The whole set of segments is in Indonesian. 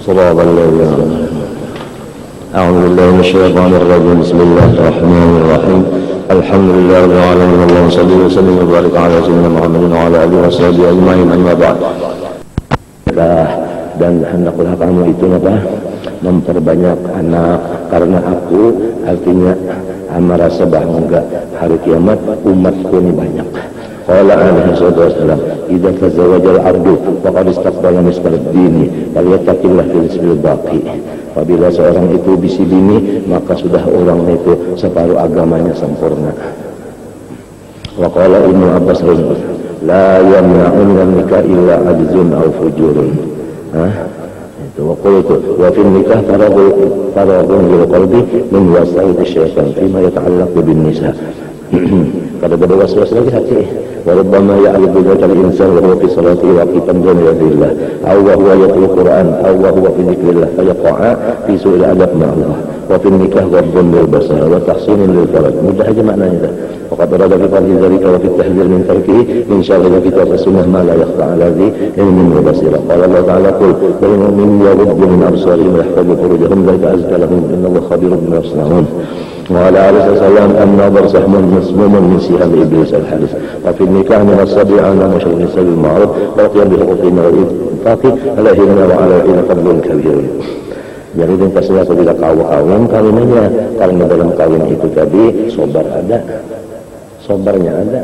صراط الذين أعوذ بالله من الشيطان الرجيم بسم الله الرحمن الرحيم الحمد لله رب العالمين اللهم صل وسلم وبارك على سيدنا محمد وعلى آله وصحبه أجمعين أما بعد. Dan hendaklah kamu itu memperbanyak anak, karena aku artinya merasa bangga hari kiamat umatku ini banyak. Qala alaihi wasallam idza tazawwaja al-'abdu faqad istaqbala nisbal dini wal yattaqillah fil nisbil baqi. Apabila seorang itu bisi bini, maka sudah orang itu separuh agamanya sempurna. Wa qala Ibnu Abbas la yamna'un nikah illa ajzun aw fujurun. Itu waqultu wa fil nikah taradun bil qalbi min wasaid syaitan fima yata'allaq bin nisa. Kada berwaswas lagi hati. Walaupun ya'rifu dzakal insan wa huwa fi salati waqitan dun yadillah aw wa huwa yaqra'u Qur'an aw wa huwa fi dzikrillah fayaqa'a fi su'il adab ma'allah wa fil nikah ghaddun lil basar wa tahsinun lil faraj. Mudah aja maknanya. Waqad rada fi fadli dzalika wa fi tahdhir min tarkihi min syarri kitab sunnah ma la yakhfa 'ala dhi ilmin wa basira. Qala Allah ta'ala qul lil mu'minina yaghuddu min absarihim wa yahfazu furujahum dhalika azka lahum innallaha khabirun bima yasna'un. وعلى عليه السلام أن نظر سهم مسموم من سهام إبليس الحارث وفي النكاح من الصبي على مشروع النساء بالمعروف والقيام بحقوقهن والإنفاق عليهن وعلى الذين فضل كبير. Jadi ringkasnya apabila kawinannya, karena dalam kawin itu tadi sobar ada, sobarnya ada,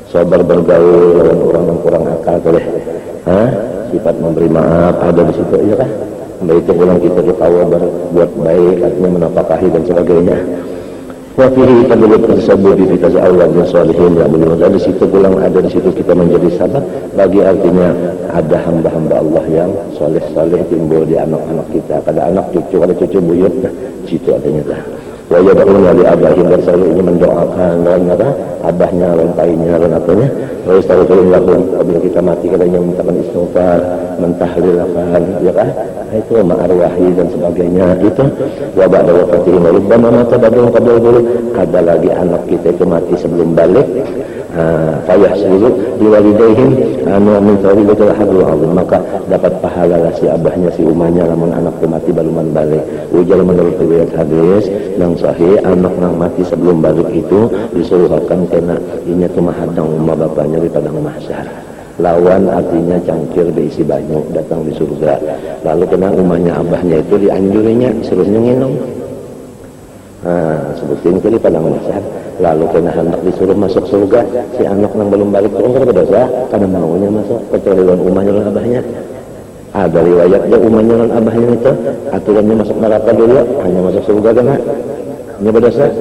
sobar bergaul lawan orang yang kurang akal boleh, sifat memberi maaf ada di situ, iya kah? Baik itu pulang kita berkawa berbuat baik, artinya menafkahi dan sebagainya. Wafihi kadulut tersebut di kita Allah dan salihin yang beliau di situ pulang ada di situ kita menjadi sahabat bagi artinya ada hamba-hamba Allah yang soleh-soleh timbul di anak-anak kita. Ada anak cucu, ada cucu buyut, situ adanya dah. Wajah dahulu li abahin dan selalu ingin mendoakan lawan abahnya, lawan tainya, lawan apanya. Lalu astagfirullah lakum apabila kita mati katanya mintakan istighfar, mentahlilakan, ya kan? Itu ma'arwahi dan sebagainya itu. Wa ba'da wafatihim rubbama mata ba'da qabla dulu. Ada lagi anak kita itu mati sebelum balik. Fayah sulu diwalidaihim min tawribatul hadul azim, maka dapat pahala si abahnya si umahnya lamun anak itu mati baluman balik. Ujar menurut riwayat hadis yang sahih anak yang mati sebelum balik itu disuruhkan kena inya tuh mahadang umah bapaknya di padang mahsyar. Lawan artinya cangkir diisi banyu datang di surga. Lalu kena umahnya abahnya itu dianjurinya suruhnya nginum. Sebutin kali padang mahsyar. Lalu kena hendak disuruh masuk surga, si anak yang belum balik turun ke dosa, karena maunya masuk kecuali lawan umahnya lawan abahnya. Ada riwayatnya umahnya lawan abahnya itu aturannya masuk neraka dulu, hanya masuk surga kena ini berdosa.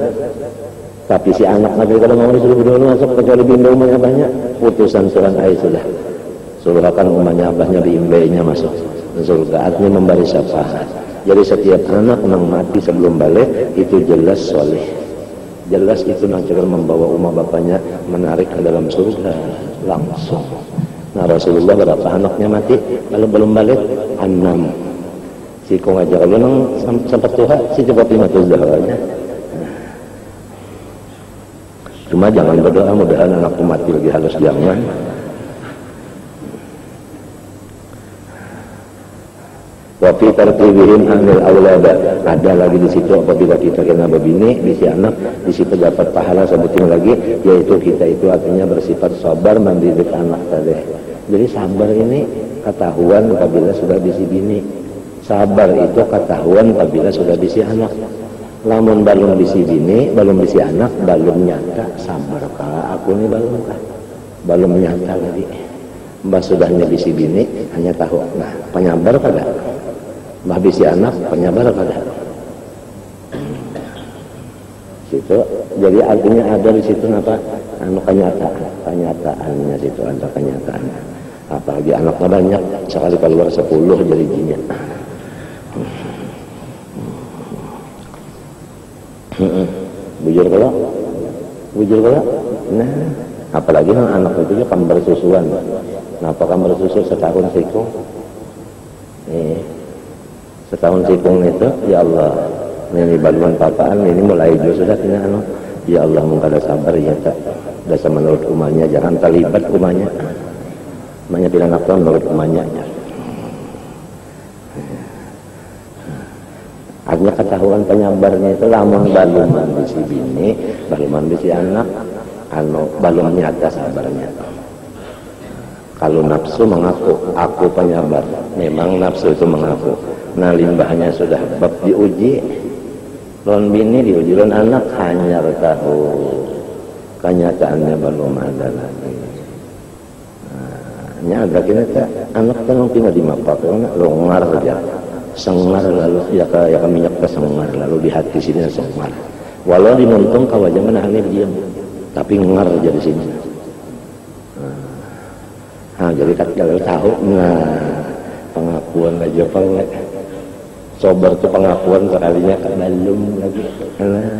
Tapi si anak nanti kalau mau disuruh dulu masuk kecuali bimbing umahnya abahnya, putusan suran ayat sudah. Suruhkan umahnya abahnya bimbingnya masuk surga, artinya memberi syafaat. Jadi setiap anak yang mati sebelum balik itu jelas soleh. Jelas itu nanti membawa umat bapaknya menarik ke dalam surga langsung. Nah Rasulullah berapa anaknya mati kalau belum balik 6. Si kong aja kalau nang sempat tua si coba 5 dahanya. Cuma jangan berdoa mudahan anakku mati lagi halus jangan. Wafi tartibihim anil aulada, ada lagi di situ apabila kita kena berbini di si anak di situ dapat pahala sebutin lagi, yaitu kita itu artinya bersifat sabar mendidik anak tadi. Jadi sabar ini ketahuan apabila sudah bisi bini, sabar itu ketahuan apabila sudah bisi anak. Lamun balum bisi bini, balum bisi anak, balum nyata sabar kah aku ini balum kah, balum nyata lagi. Mbak sudahnya bisi bini hanya tahu, nah penyabar kada. Mbah bisi anak penyabar kada. Situ jadi artinya ada di situ apa? Anu kenyataannya situ ada kenyataan. Apalagi anaknya banyak sekali keluar 10 jadi jinya. Bujur kalau, nah apalagi anak itu kan bersusuan. Kenapa kan bersusu setahun sikung? Setahun sikung itu, ya Allah, ini baluan papaan, ini mulai juga sudah tinggal anu. Ya Allah, mengkada sabar ya tak. Dasa menurut umahnya, jangan terlibat umahnya. Umahnya tidak nakal menurut umahnya. makanya ketahuan penyabarnya itu lamun baluman bisi bini, baluman bisi anak, balum nyata sabarnya. Kalau nafsu mengaku aku penyabar, memang nafsu itu mengaku. Nah limbahnya sudah bab diuji, lon bini diuji, lon anak hanya tahu kenyataannya belum ada lagi. Nya ada kini anak tenang tinggal di mapak, longar saja, sengar lalu ya ke minyak ke sengar lalu di hati sini sengar. Walau dimuntung kawajah menahannya diam, tapi ngar aja di sini. Nah, jadi kalau tahu, nah pengakuan aja pala. Sobar tuh pengakuan sekalinya kan belum lagi. Nah,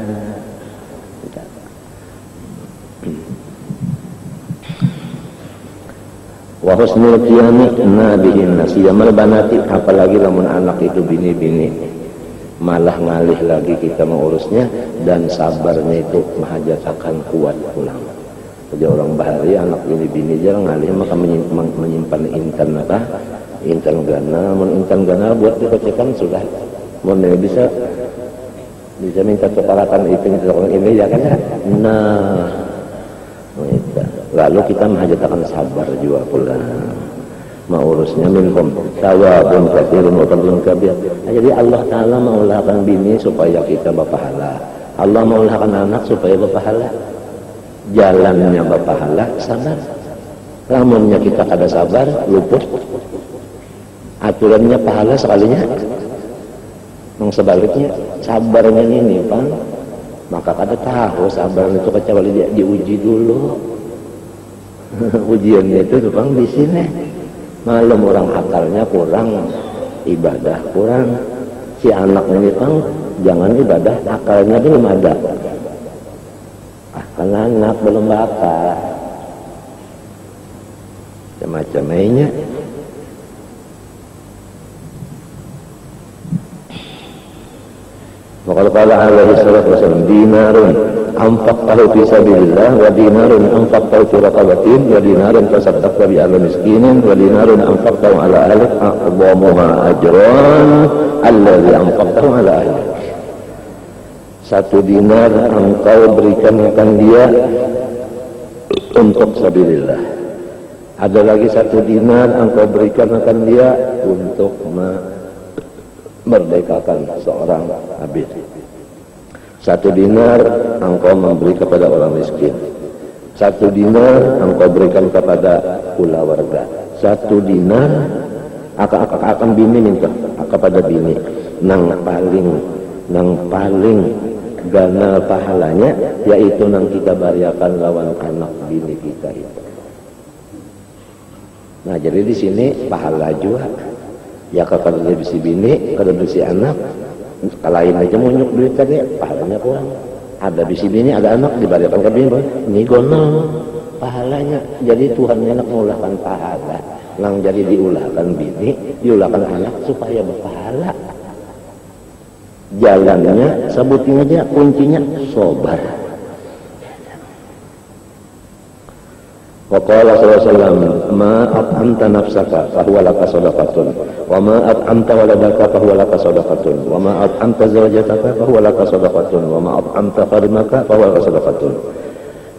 wa husnul qiyami nabihin nasiyamal banati, apalagi lamun anak itu bini-bini malah ngalih lagi kita mengurusnya, dan sabarnya itu mahajatakan kuat pulang. Jadi orang bahari anak bini-bini jarang ngalih, maka menyimpan intan apa? Intan gana, intan gana buat dikocekkan sudah. Mau bisa minta tukarakan itu ini ya kan? Nah, lalu kita menghajatkan sabar juga pula. Mengurusnya minhum tawabun katsirun wa fadlun kabir. Jadi Allah Taala maulahkan bini supaya kita berpahala. Allah maulahkan anak supaya berpahala. Jalannya berpahala sabar. Lamunnya kita kada sabar luput. Aturannya pahala sekalinya. Yang sebaliknya sabarnya ini Pak, maka kada tahu sabar itu kecuali dia diuji dulu. Ujiannya itu Bang di sini. Malam orang akalnya kurang, ibadah kurang. Si anak ini Bang jangan ibadah, akalnya belum ada. Kan anak belum bakal. Macam mainnya. Maka qala alaihi salatu wasallam dinarun anfaqtahu fi sabilillah wa dinarun anfaqtahu fi raqabatin wa dinarun tasaddaqta bi ala miskinin wa dinarun anfaqtahu ala ahlik a'dhamuha ajran alladhi anfaqtahu ala ahlik. Satu dinar engkau berikan akan dia untuk sabilillah. Ada lagi satu dinar engkau berikan akan dia untuk merdekakan seorang abid. Satu dinar engkau memberi kepada orang miskin. Satu dinar engkau berikan kepada keluarga. Satu dinar akan bini minta kepada bini. Nang paling ganal pahalanya yaitu nang kita bariakan lawan anak bini kita itu. Nah jadi di sini pahala juga. Ya kalau dia bisi bini, kalau bisi anak, lain aja munyuk duit tadi, pahalanya kurang. Ada bisi bini, ada anak, dibariakan ke bini, ini gonol pahalanya. Jadi Tuhan enak mengulahkan pahala, lang jadi diulahkan bini, diulahkan anak supaya berpahala. Jalannya, sebutin aja kuncinya sobar. Waqala sallallahu alaihi wasallam ma at'amta nafsaka fa huwa laka shadaqatun wa ma at'amta waladaka fa huwa laka shadaqatun wa ma at'amta zawjataka fa huwa laka shadaqatun wa ma at'amta qarinaka fa huwa laka shadaqatun.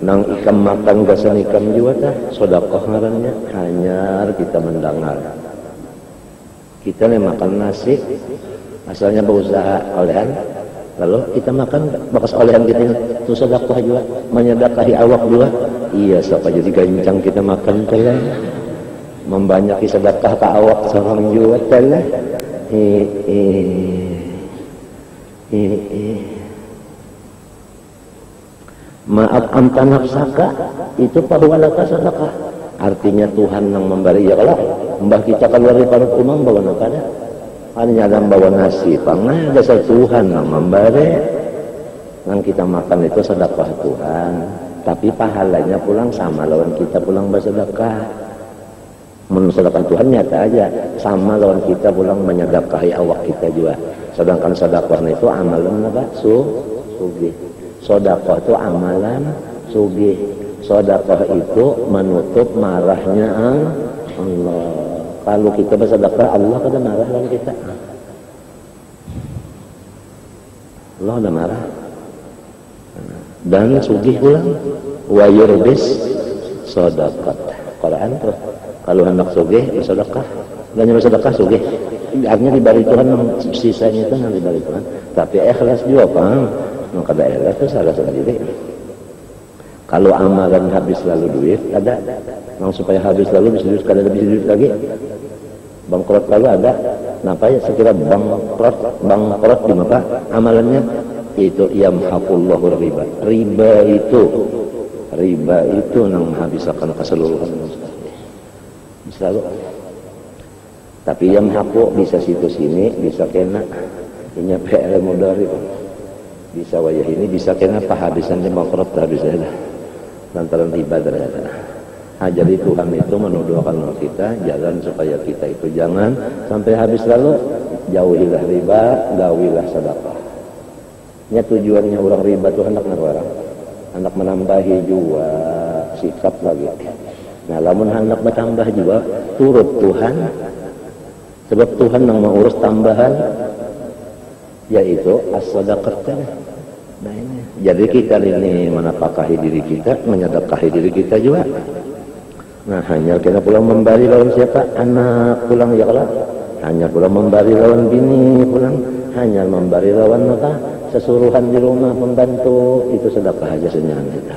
Nang ikam makan gasan ikam juga tah sedekah ngarannya, hanyar kita mendengar. Kita nih makan nasi asalnya berusaha olehan, lalu kita makan bekas olehan kita itu sedekah juga, menyedekahi awak juga. Iya, siapa jadi gancang kita makan telah membanyaki sedekah ke awak seorang juga telah. Maaf anta nafsaka itu pahualaka sedekah. Artinya Tuhan yang memberi ya kalau mbah kita keluar dari parut umang bawa nakada. Hanya dalam bawa nasi, pangah dasar Tuhan yang memberi. Yang kita makan itu sedekah Tuhan. Tapi pahalanya pulang sama lawan kita pulang bersedekah. Mensedekahkan Tuhan nyata aja sama lawan kita pulang menyedekahi awak kita juga. Sedangkan sedekahnya itu amalan apa? Sugih. Sedekah itu amalan sugih. Sedekah itu menutup marahnya Allah. Kalau kita bersedekah Allah kada marah lawan kita. Allah udah marah. Dan sugih ulang wa yurbis sedekah. Quran tuh kalau hendak sugih bersedekah, enggak nyuruh sedekah sugih. Artinya diberi Tuhan, sisanya itu nanti diberi Tuhan. Tapi ikhlas juga Bang. Nah, kada ikhlas itu salah sendiri. Kalau amalan habis lalu duit ada, mau supaya habis lalu bisa duit, kada lebih duit lagi. Bangkrut lalu ada. Napa ya sekira bangkrut di mana amalannya? Itu yamhaqullahu riba. Riba itu nang habiskan keseluruhan selalu. Tapi yamhaqu bisa situ sini, bisa kena ini PR mudhari, bisa wayah ini, bisa kena pahabisan di bangkrut habisnya lantaran riba ternyata. Jadi Tuhan itu menuduhkan kita jalan supaya kita itu jangan sampai habis lalu jauhilah riba, gawilah sedekah. Nya tujuannya orang riba itu hendak menambahi juga sikap lagi. Nah, lamun hendak bertambah juga turut Tuhan, sebab Tuhan yang mengurus tambahan, yaitu as-sadaqah. Nah ini, jadi kita ini menapakahi diri kita, menyedekahi diri kita juga. Nah, hanya kita pulang memberi lawan siapa? Anak pulang ya Allah. Hanya pulang memberi lawan bini pulang, hanya memberi lawan apa? Sesuruhan di rumah membantu, itu sedekah aja senyangan kita.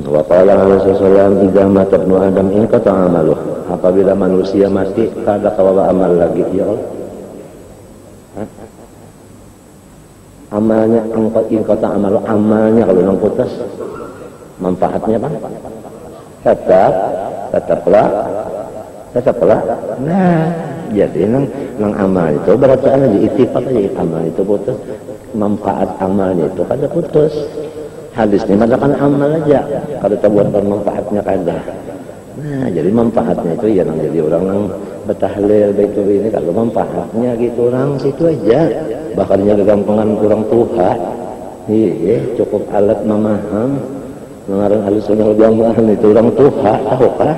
Wa qala Rasulullah idza mata ibnu Adam in qata amaluh. Apabila manusia mati kada kawa amal lagi ya Allah. Amalnya in qata amaluh, amalnya kalau nang putus manfaatnya apa? Tetaplah. Nah, jadi nang amal itu berarti aja ittifaq aja amal itu putus, manfaat amalnya itu kada putus. Hadisnya mengatakan amal aja, kalau buat manfaatnya kada. Nah, jadi manfaatnya itu ya nang jadi orang nang betahlil begitu ini kalau manfaatnya gitu orang situ aja. Bakalnya kegampangan kurang tuha. Iya, cukup alat memaham. Mengarang alusunya jamaah itu orang tuha, tahukah?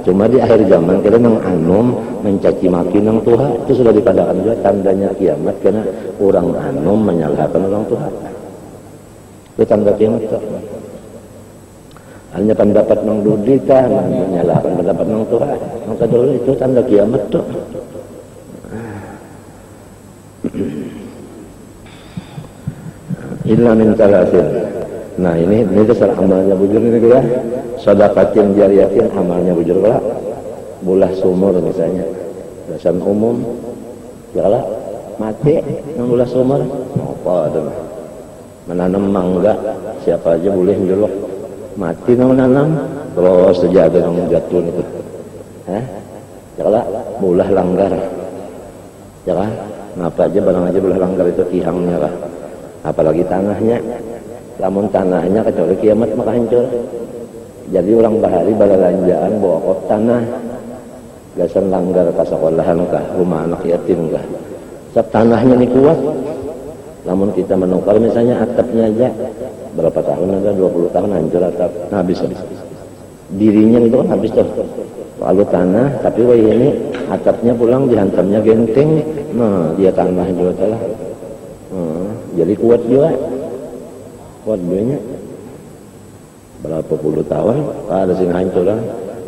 Cuma di akhir zaman kita nang anum mencaci maki nang Tuhan itu sudah dikatakan juga tandanya kiamat karena orang anum menyalahkan orang Tuhan. Itu tanda kiamat tuh. Hanya pendapat nang dudita menyalahkan pendapat nang Tuhan. Maka dulu itu tanda kiamat tuh. Illa min talasin. Nah ini dasar amalnya bujur ini ya. Sedekatin jariyatin amalnya bujur lah. Bulah sumur misalnya. Dasar umum. Ya lah mati yang bulah sumur. Apa ada? Menanam mangga siapa aja boleh menjuluk. Mati menanam terus saja ada yang jatuh itu. Ya lah bulah langgar. Ya lah ngapa aja barang aja bulah langgar itu tihangnya lah. Apalagi tanahnya. Lamun tanahnya kecuali kiamat maka hancur. Jadi orang bahari balalanjaan bawa kok tanah gasan langgar ke sekolahan kah, rumah anak yatim kah. Sebab tanahnya ini kuat. Lamun kita menukar misalnya atapnya aja berapa tahun ada 20 tahun hancur atap. Nah, habis. Dirinya itu kan habis tuh. Lalu tanah tapi wah ini atapnya pulang dihantamnya genteng. Nah, dia tanah juga telah. Jadi kuat juga. Kuat banyak berapa puluh tahun ada sing hancur lah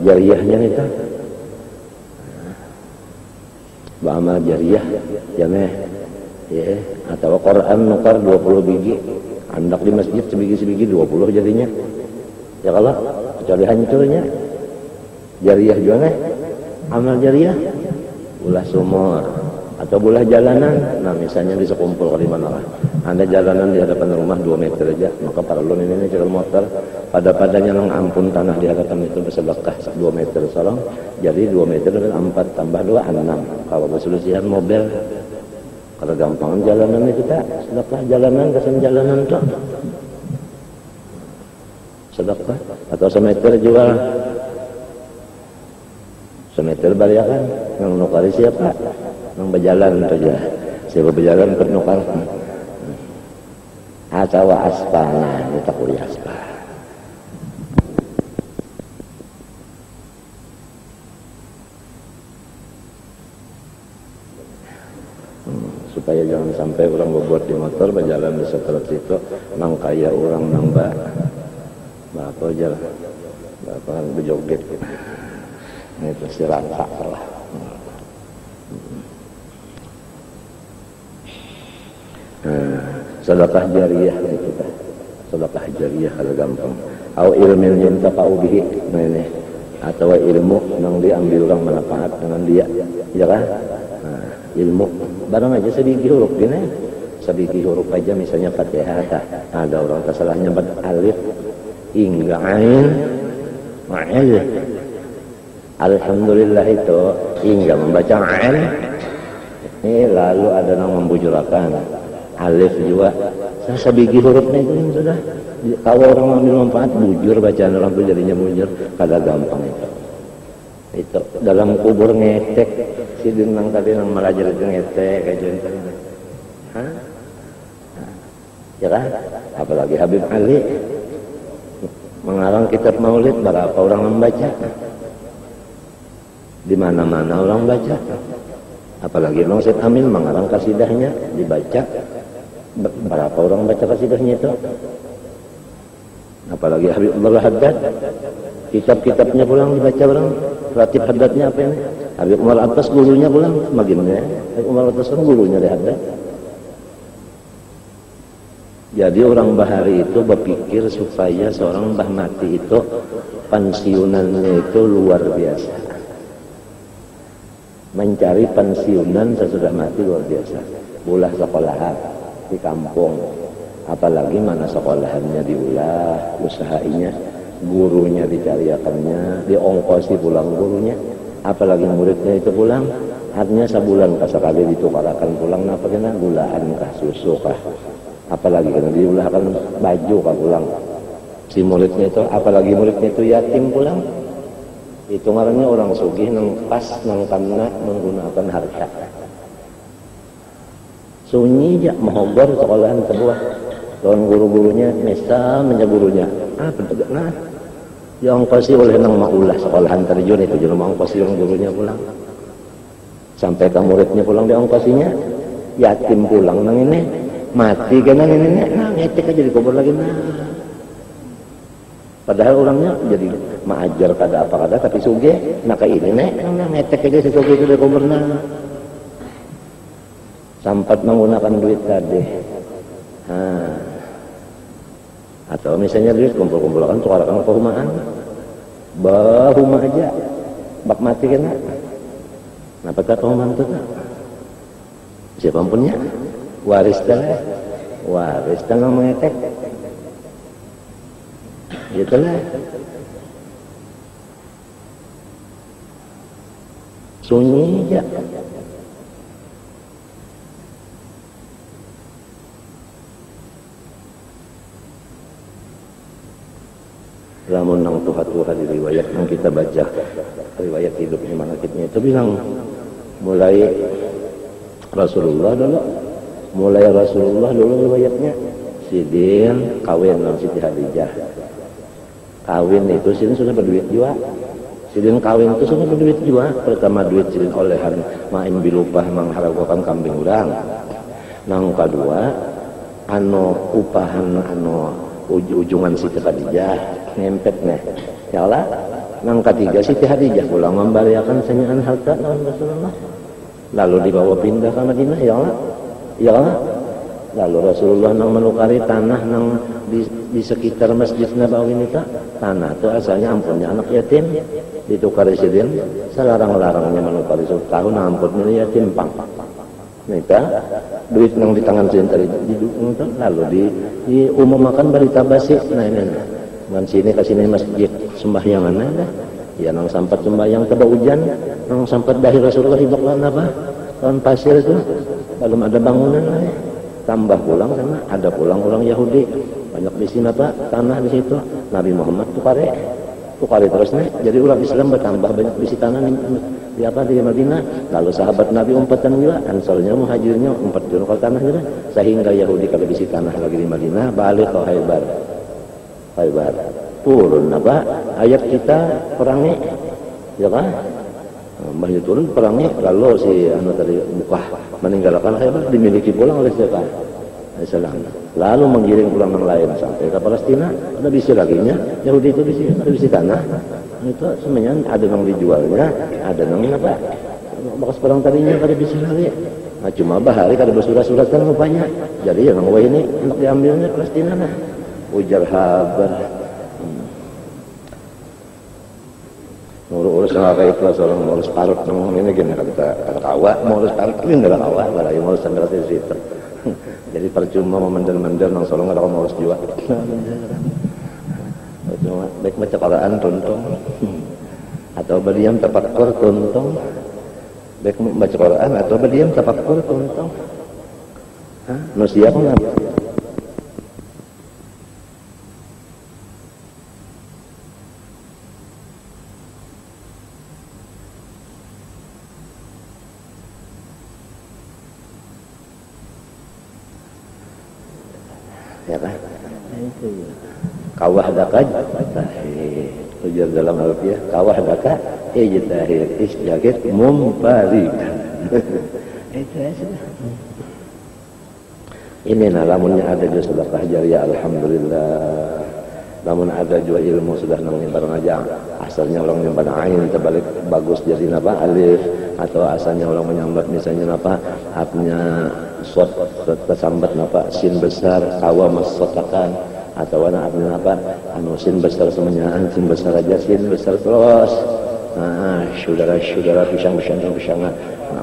jariyahnya itu ba'amal jariyah jameh ya atau Quran nukar 20 biji andak di masjid sebiji 20 jadinya ya kalau kecuali hancurnya jariyah juga nih amal jariyah ulah sumur atau bulah jalanan. Nah misalnya di sekumpul kali mana lah Anda jalanan di hadapan rumah 2 meter aja, maka paralon ini jalan motor pada-padanya nang ampun tanah di hadapan itu bersedekah 2 meter sorong, jadi 2 meter dengan 4 tambah 2 6. Kalau berselusihan mobil kalau gampang jalanan itu tak sedekah jalanan kesan jalanan tuh sedekah atau semeter jual semeter baliakan yang nukari siapa yang berjalan saja siapa berjalan ke nukar asawa aspana kita kuliah aspa supaya jangan sampai orang berbuat di motor berjalan di setelah situ nang kaya orang nambah apa aja lah apa berjoget itu si rata lah. Sedekah jariyah itu kan, sedekah jariyah kalau gampang. Au ilmin yantafa'u bihi, ini atau ilmu yang diambil orang manfaat dengan dia, ya kan? Nah, ilmu barang aja sedikit huruf gini, sedikit huruf aja misalnya Fatihah, ada orang tersalahnya alif hingga ain, ma'al. Alhamdulillah itu hingga membaca ain. Ini lalu ada yang membujurakan alif juga sebiji hurufnya itu sudah kalau orang ambil manfaat bujur bacaan orang itu jadinya bujur kada gampang itu dalam kubur ngetek si dinang tadi yang melajar itu ngetek kayak gitu ya kan apalagi Habib Ali mengarang kitab maulid berapa orang membaca di mana-mana orang baca apalagi Bang Syed Amin mengarang kasidahnya dibaca berapa orang baca kasidahnya itu apalagi Habib Umar Haddad kitab-kitabnya pulang dibaca orang Ratib Haddadnya apa ini Habib Umar Atas gurunya pulang bagaimana Habib Umar Atas kan gurunya di Haddad jadi orang bahari itu berpikir supaya seorang mbah mati itu pensiunannya itu luar biasa mencari pensiunan sesudah mati luar biasa ulah sekolahan di kampung apalagi mana sekolahannya diulah usahainya gurunya dicariakannya diongkosi pulang gurunya apalagi muridnya itu pulang artinya sebulan sekali ditukarakan pulang apa kena gulaan kah susu kah apalagi kena diulahkan baju kah pulang si muridnya itu apalagi muridnya itu yatim pulang itu ngarannya orang sugih nang pas nang karena menggunakan harta sunyi aja mahogor sekolahan sebuah lawan guru-gurunya misal menjadi gurunya nah yang pasti oleh nang maulah sekolahan terjun itu jadi mengongkosi orang gurunya pulang sampai ke muridnya pulang diongkosinya yatim pulang nang ini mati kena ini nah ngetek aja dikubur lagi nah padahal orangnya jadi maajar kada apa kada tapi sugih nah kayak ini ngetek aja si sugih itu dikubur nah sempat menggunakan duit tadi atau misalnya duit kumpul-kumpulkan tukarakan ke rumahan bahuma aja bak mati kena nah peka rumah itu tak siapa punya waris dah mengetek gitulah sunyi aja lamun nang tuha-tuha di riwayat yang kita baca riwayat hidupnya manakibnya itu bilang mulai Rasulullah dulu riwayatnya Sidin kawin dengan Siti Hadijah kawin itu Sidin sudah berduit juga Sidin kawin itu sudah berduit juga pertama duit Sidin olehan main bilupah mengharapkan kambing urang nang kedua upahan ujungan Siti Hadijah ngempet nih ya Allah nang ketiga Siti Hadijah pulang memberiakan senyaan harta lawan Rasulullah lalu dibawa pindah ke Madinah ya Allah lalu Rasulullah nang menukari tanah nang di sekitar Masjid Nabawi ini tanah itu asalnya ampunnya anak yatim ditukari Sidin selarang-larangnya menukari tahun ampun ini yatim pang nita duit nang di tangan Sidin tadi lalu diumumkan berita basi nah ini dan sini ke sini masjid sembahyangan ada ya nang sampai sembahyang teba hujan nang sampai dahi Rasulullah hidup lan apa lawan pasir itu belum ada bangunan tambah pulang sana ada pulang orang Yahudi banyak di sini apa tanah di situ Nabi Muhammad tukari terus nih jadi ulang Islam bertambah banyak di tanah di apa di Madinah lalu sahabat Nabi umpatan juga Ansornya muhajirnya umpat di tanah juga sehingga Yahudi kalau di tanah lagi di Madinah balik ke Khaybar turun apa ayat kita perangi ya kan Banyak turun perangnya kalau si anu tadi buka meninggalkan Khaybar dimiliki pulang oleh siapa? Islam. Lalu menggiring pulang yang lain sampai ke Palestina, ada bisi laginya, Yahudi itu bisi, ada bisi tanah. Itu semuanya ada yang dijualnya, ada yang apa? Bekas perang tadinya ada bisi lagi. Nah cuma bahari kada bersurat-surat kan rupanya. Jadi yang wah ini untuk diambilnya Palestina nah. Ujar habar. Urus kayak itu seorang urus parut ini gini kata kawa mau urus parut ini nggak kawa barang mau urus sandal di situ. Jadi percuma memendel-mendel nang solong ada mau urus jiwa. Cuma baik baca Quran tuntung atau berdiam tafakkur tuntung. Baik baca Quran atau berdiam tafakkur tuntung. Nu siap enggak? Ya kan? Kawah daka tahir. Ujar dalam Alfiah, kawah daka ijtahir isjagir mumparikan. Itu sudah. Ini nah lamunnya ada juga sedekah jariah alhamdulillah. Namun ada juga ilmu sudah nang barang aja. Asalnya orang nyambat ain terbalik bagus jadi apa alif atau asalnya orang menyambat misalnya apa haknya sod tersambat apa sin besar kawa masotakan atau anak apa anu sin besar semuanya sin besar aja sin besar terus. Nah, saudara-saudara pisang-pisangan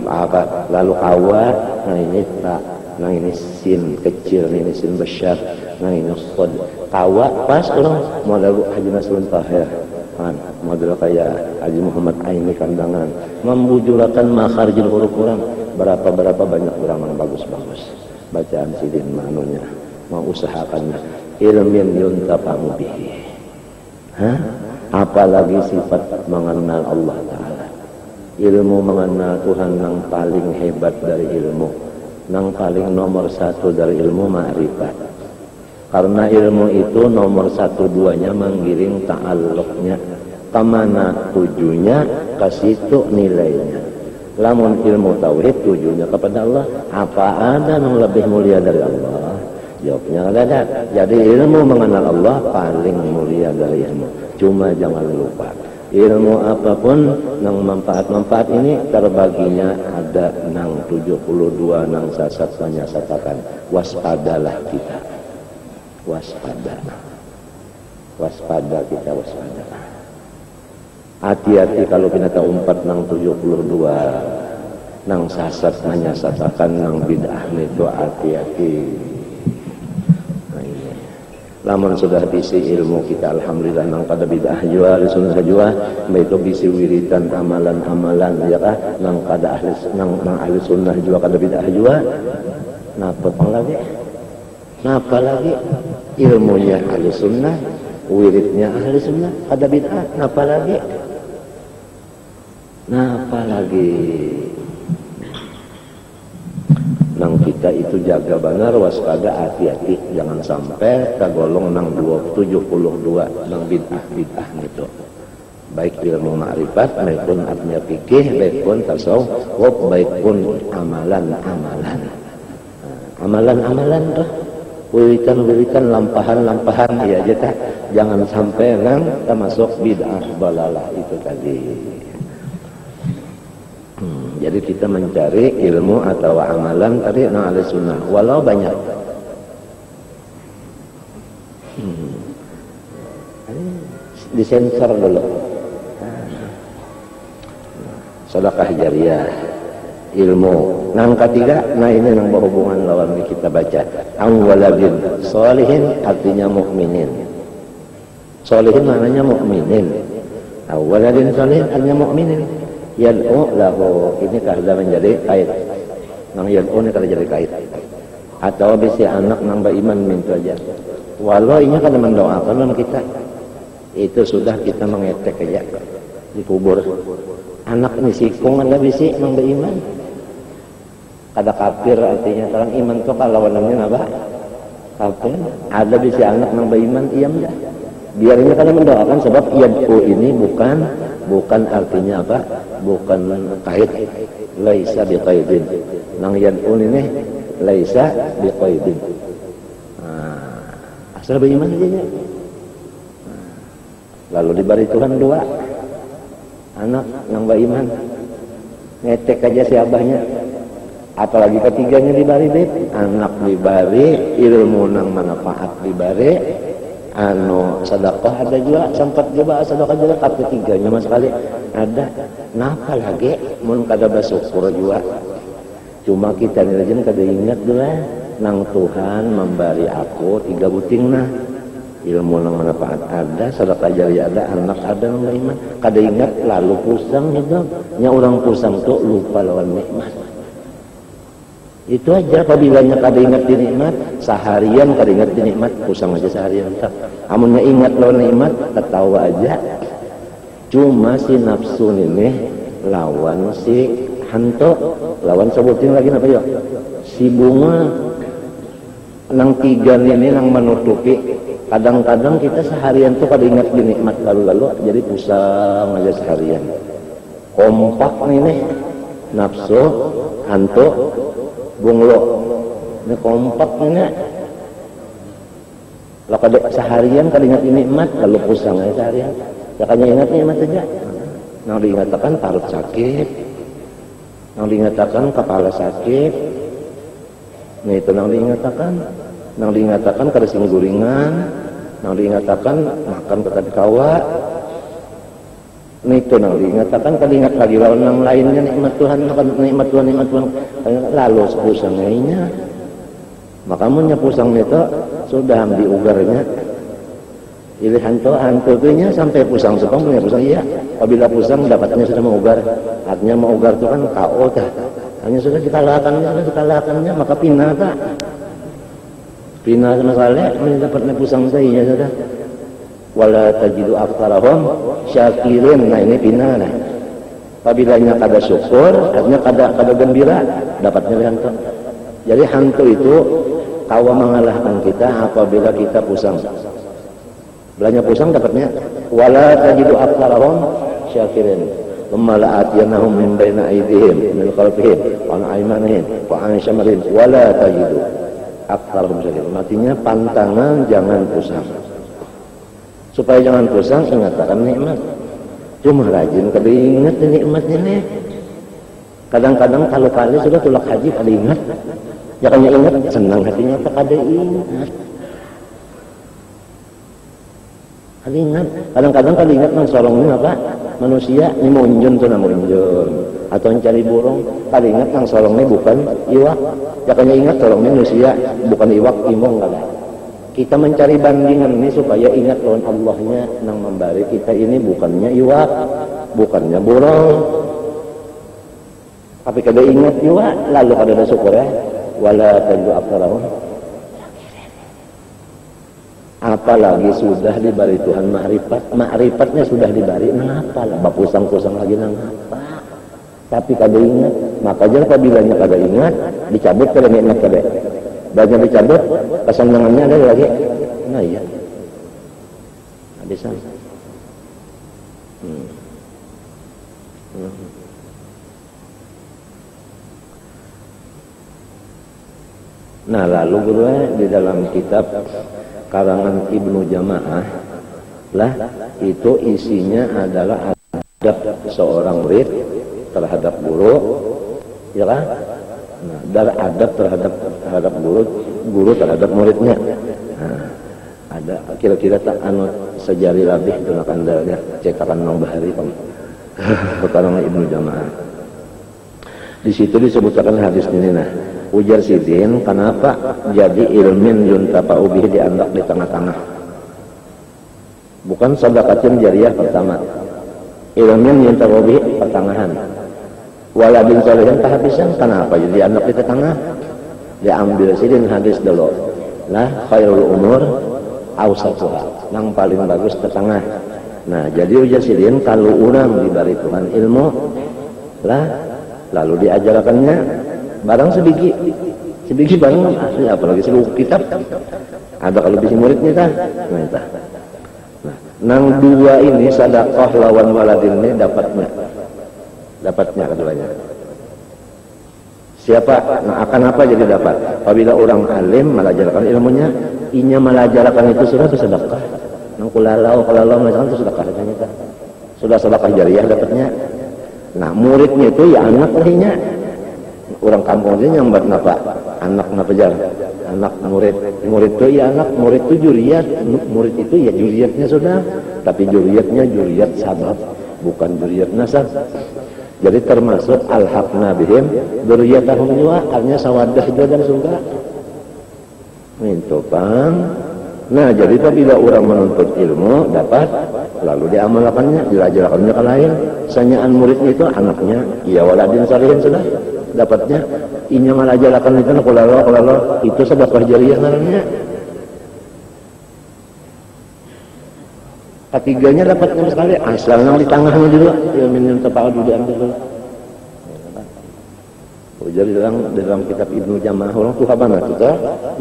apa lalu kawa nah ini tak nah ini sin kecil ini sin besar nah ini sod kawa pas orang modal Haji Nasrul Tahir kan modal kayak Haji Muhammad Aini kandangan membujurakan makharijul huruf kurang berapa banyak kurang yang bagus-bagus bacaan sidin manunya mau usahakannya ilmin yuntafamu bihi apalagi sifat mengenal Allah Ta'ala ilmu mengenal Tuhan yang paling hebat dari ilmu yang paling nomor satu dari ilmu ma'rifat karena ilmu itu nomor satu duanya menggiring ta'alluqnya kemana tujunya ke situ nilainya lamun ilmu tauhid tujunya kepada Allah apa ada yang lebih mulia dari Allah jawabnya ada jadi ilmu mengenal Allah paling mulia dari ilmu cuma jangan lupa ilmu apapun yang manfaat-manfaat ini terbaginya ada nang 72 nang sasat banyak satakan waspadalah kita waspada kita waspada hati-hati kalau kita umpat nang 72 nang sasat banyak satakan nang bid'ah itu hati-hati. Lamun sudah bisi ilmu kita alhamdulillah nang pada bid'ah jua sunnah jua itu bisi wiridan amalan-amalan ya kah nang pada ahli sunnah jua kada bid'ah jua napa lagi napa lagi ilmunya ahli sunnah wiridnya ahli sunnah kada bid'ah napa lagi nang kita itu jaga benar waspada hati-hati jangan sampai tergolong nang 72 nang bid'ah itu baik ilmu ma'rifat maupun artinya fikih maupun tasawuf maupun amalan tuh wiritan lampahan ya aja jangan sampai nang termasuk bid'ah balalah itu tadi. Jadi kita mencari ilmu atau amalan tadi nang ahli sunnah walau banyak disensor dulu sedekah jariah ilmu nang ketiga nah ini nang berhubungan lawan kita baca awwaladin sholihin artinya mukminin sholihin maknanya mukminin awwaladin sholihin artinya mukminin yad'u lahu ini kada menjadi kait nang yad'u ini kada jadi kait atau bisi anak nang beriman minta aja walau ini kada mendoakan kita itu sudah kita mengetek aja dikubur anak ini sikung ada bisi nang beriman kada kafir artinya terang iman itu kalau lawannya apa kafir ada bisi anak nang beriman iam dah Biarnya kalian mendoakan, sebab yad'u ini bukan artinya apa? Bukan kait. Laisa biqaidin. Nang yad'u ini laisa biqaidin. Asal beriman aja ya. Lalu diberi Tuhan dua anak yang beriman. Ngetek aja si abahnya. Apalagi ketiganya dibari beb, anak dibari, ilmu nang manfaat dibari, anu sedekah ada juga, sempat juga sedekah juga, tapi ketiganya mas sekali ada. Napa lagi mun kada bersyukur juga. Cuma kita ni rajin kada ingat dua, nang Tuhan memberi aku 3 butingna. Ilmu nang manfaat ada, sedekah jariah ada, anak ada nang beriman. Kada ingat lalu pusang itu. Nya orang pusang tuh lupa lawan nikmat. Itu aja apabila kada ingat dinikmat, seharian kada ingat dinikmat, pusang aja seharian. Amunnya ingat lawan nikmat, ketawa aja. Cuma si nafsu ini lawan si hantu, lawan sebutin lagi apa ya? Si bunga. Nang 3 ini nang menutupi. Kadang-kadang kita seharian tuh kada ingat dinikmat lalu-lalu, jadi pusang aja seharian. Kompak ini nafsu, hantu, bunglo, ini kompak ini. Kalau kada seharian kada ingat nikmat, lalu pusang aja seharian. Ya kanya ingat nikmat saja. Nang diingatakan parut sakit, nang diingatakan kepala sakit. Nah itu nang diingatakan kada sing guringan, nang diingatakan makan kada kawa. Itu nang diingatakan kada ingat lagi lawan nang lainnya nikmat Tuhan, nikmat Tuhan. Lalu pusangnya. Maka munnya pusang itu sudah diugarnya. Jadi hantu-hantunya sampai pusang sepang punya pusang iya. Apabila pusang dapatnya sudah mengugar. Artinya mengugar itu kan KO dah. Hanya sudah dikalahkannya maka pinah tak. Pinah sama sekali mendapatnya pusang saya sudah. Wala tajidu aktsarahum syakirin. Nah ini pinah lah. Apabila kada syukur, artinya kada gembira, dapatnya hantu. Jadi hantu itu kawa mengalahkan kita apabila kita pusang. Belanja pusang dapatnya wala tajidu aktsarahum syakirin. Thumma atyanahum min baina aydihim min khalfihim wa an aymanihim wa an syamarihim wala tajidu aktsarahum syakirin. Artinya pantangan jangan pusang. Supaya jangan pusang ingatkan nikmat. Cuma rajin kada ingat nikmatnya nih. Kadang-kadang kalau kali sudah tulak haji kada ingat. Jangan ingat senang hatinya apa kada ingat. Kada ingat. Kadang-kadang kada ingat nang sorongnya apa? Manusia ni munjun tu na munjun atau mencari burung. Kada ingat nang sorongnya bukan iwak. Jangan ingat sorongnya manusia bukan iwak imong kada. Kita mencari bandingan ini supaya ingat lawan Allahnya nang memberi kita ini bukannya iwak, bukannya burung. Tapi kada ingat juga, lalu kada ada syukur ya. Wala tajidu aktsarahum. Apalagi sudah diberi Tuhan ma'rifatnya sudah diberi, mengapa lah bapusang-pusang lagi nang apa? Tapi kada ingat, maka jangan apabila kada ingat, dicabut kada nikmat kada. Banyak dicabut, kesenangannya ada lagi. Nah iya. Bisa. Nah lalu guru di dalam kitab karangan Ibnu Jamaah lah itu isinya adalah adab seorang murid terhadap guru, ya kan? Nah, dari adab terhadap guru terhadap muridnya. Nah, ada kira-kira tak anu sejari labih itu nak anda lihat cekakan nong bahari pun karangan Ibnu Jamaah. Di situ disebutkan hadis ini nah. Ujar sidin, kenapa jadi ilmin yuntafa'u bihi dianggap di tengah-tengah? Bukan sedekahun jariah pertama. Ilmin yuntafa'u bihi pertengahan. Waladin sholihin tahabisan, kenapa jadi dianggap di tengah? Diambil sidin hadis dulu. Lah khairul umur awsatuha. Yang paling bagus ke tengah. Nah, jadi ujar sidin kalau orang diberi Tuhan ilmu lah lalu diajarkannya barang sebiji barang asli apalagi seluruh kitab ada kalau bisi muridnya kan Nang dua ini sedekah lawan waladin ini dapatnya keduanya. Siapa? Nah, akan apa jadi dapat? Apabila orang alim melajarkan ilmunya, inya melajarkan itu sudah bersedekah. Nang kulalau melajarkan itu sedekah katanya. Sudah sedekah jariah dapatnya. Nah, muridnya itu ya anak lainnya. Orang kampung aja yang buat napa? Anak napa jar? Anak murid itu ya anak, murid itu juriyat, murid itu ya juriyatnya sudah, tapi juriyatnya juriyat sabab, bukan juriyat nasab. Jadi termasuk alhaqna bihim dzurriyyatahum juga, artinya sawadah juga dan surga. Itu pang. Nah, jadi apabila orang menuntut ilmu dapat, lalu diamalkannya, diajarkannya ke lain. Sanyaan muridnya itu anaknya, ya waladin salihin sudah dapatnya. Inya malajarkan itu kalau itu sedekah jariyah namanya. Ketiganya dapatnya sekali, asal yang di tengahnya juga, ya minum tepal dulu ambil. Jadi dalam kitab Ibnu Jamaah orang tuh apa nak kita?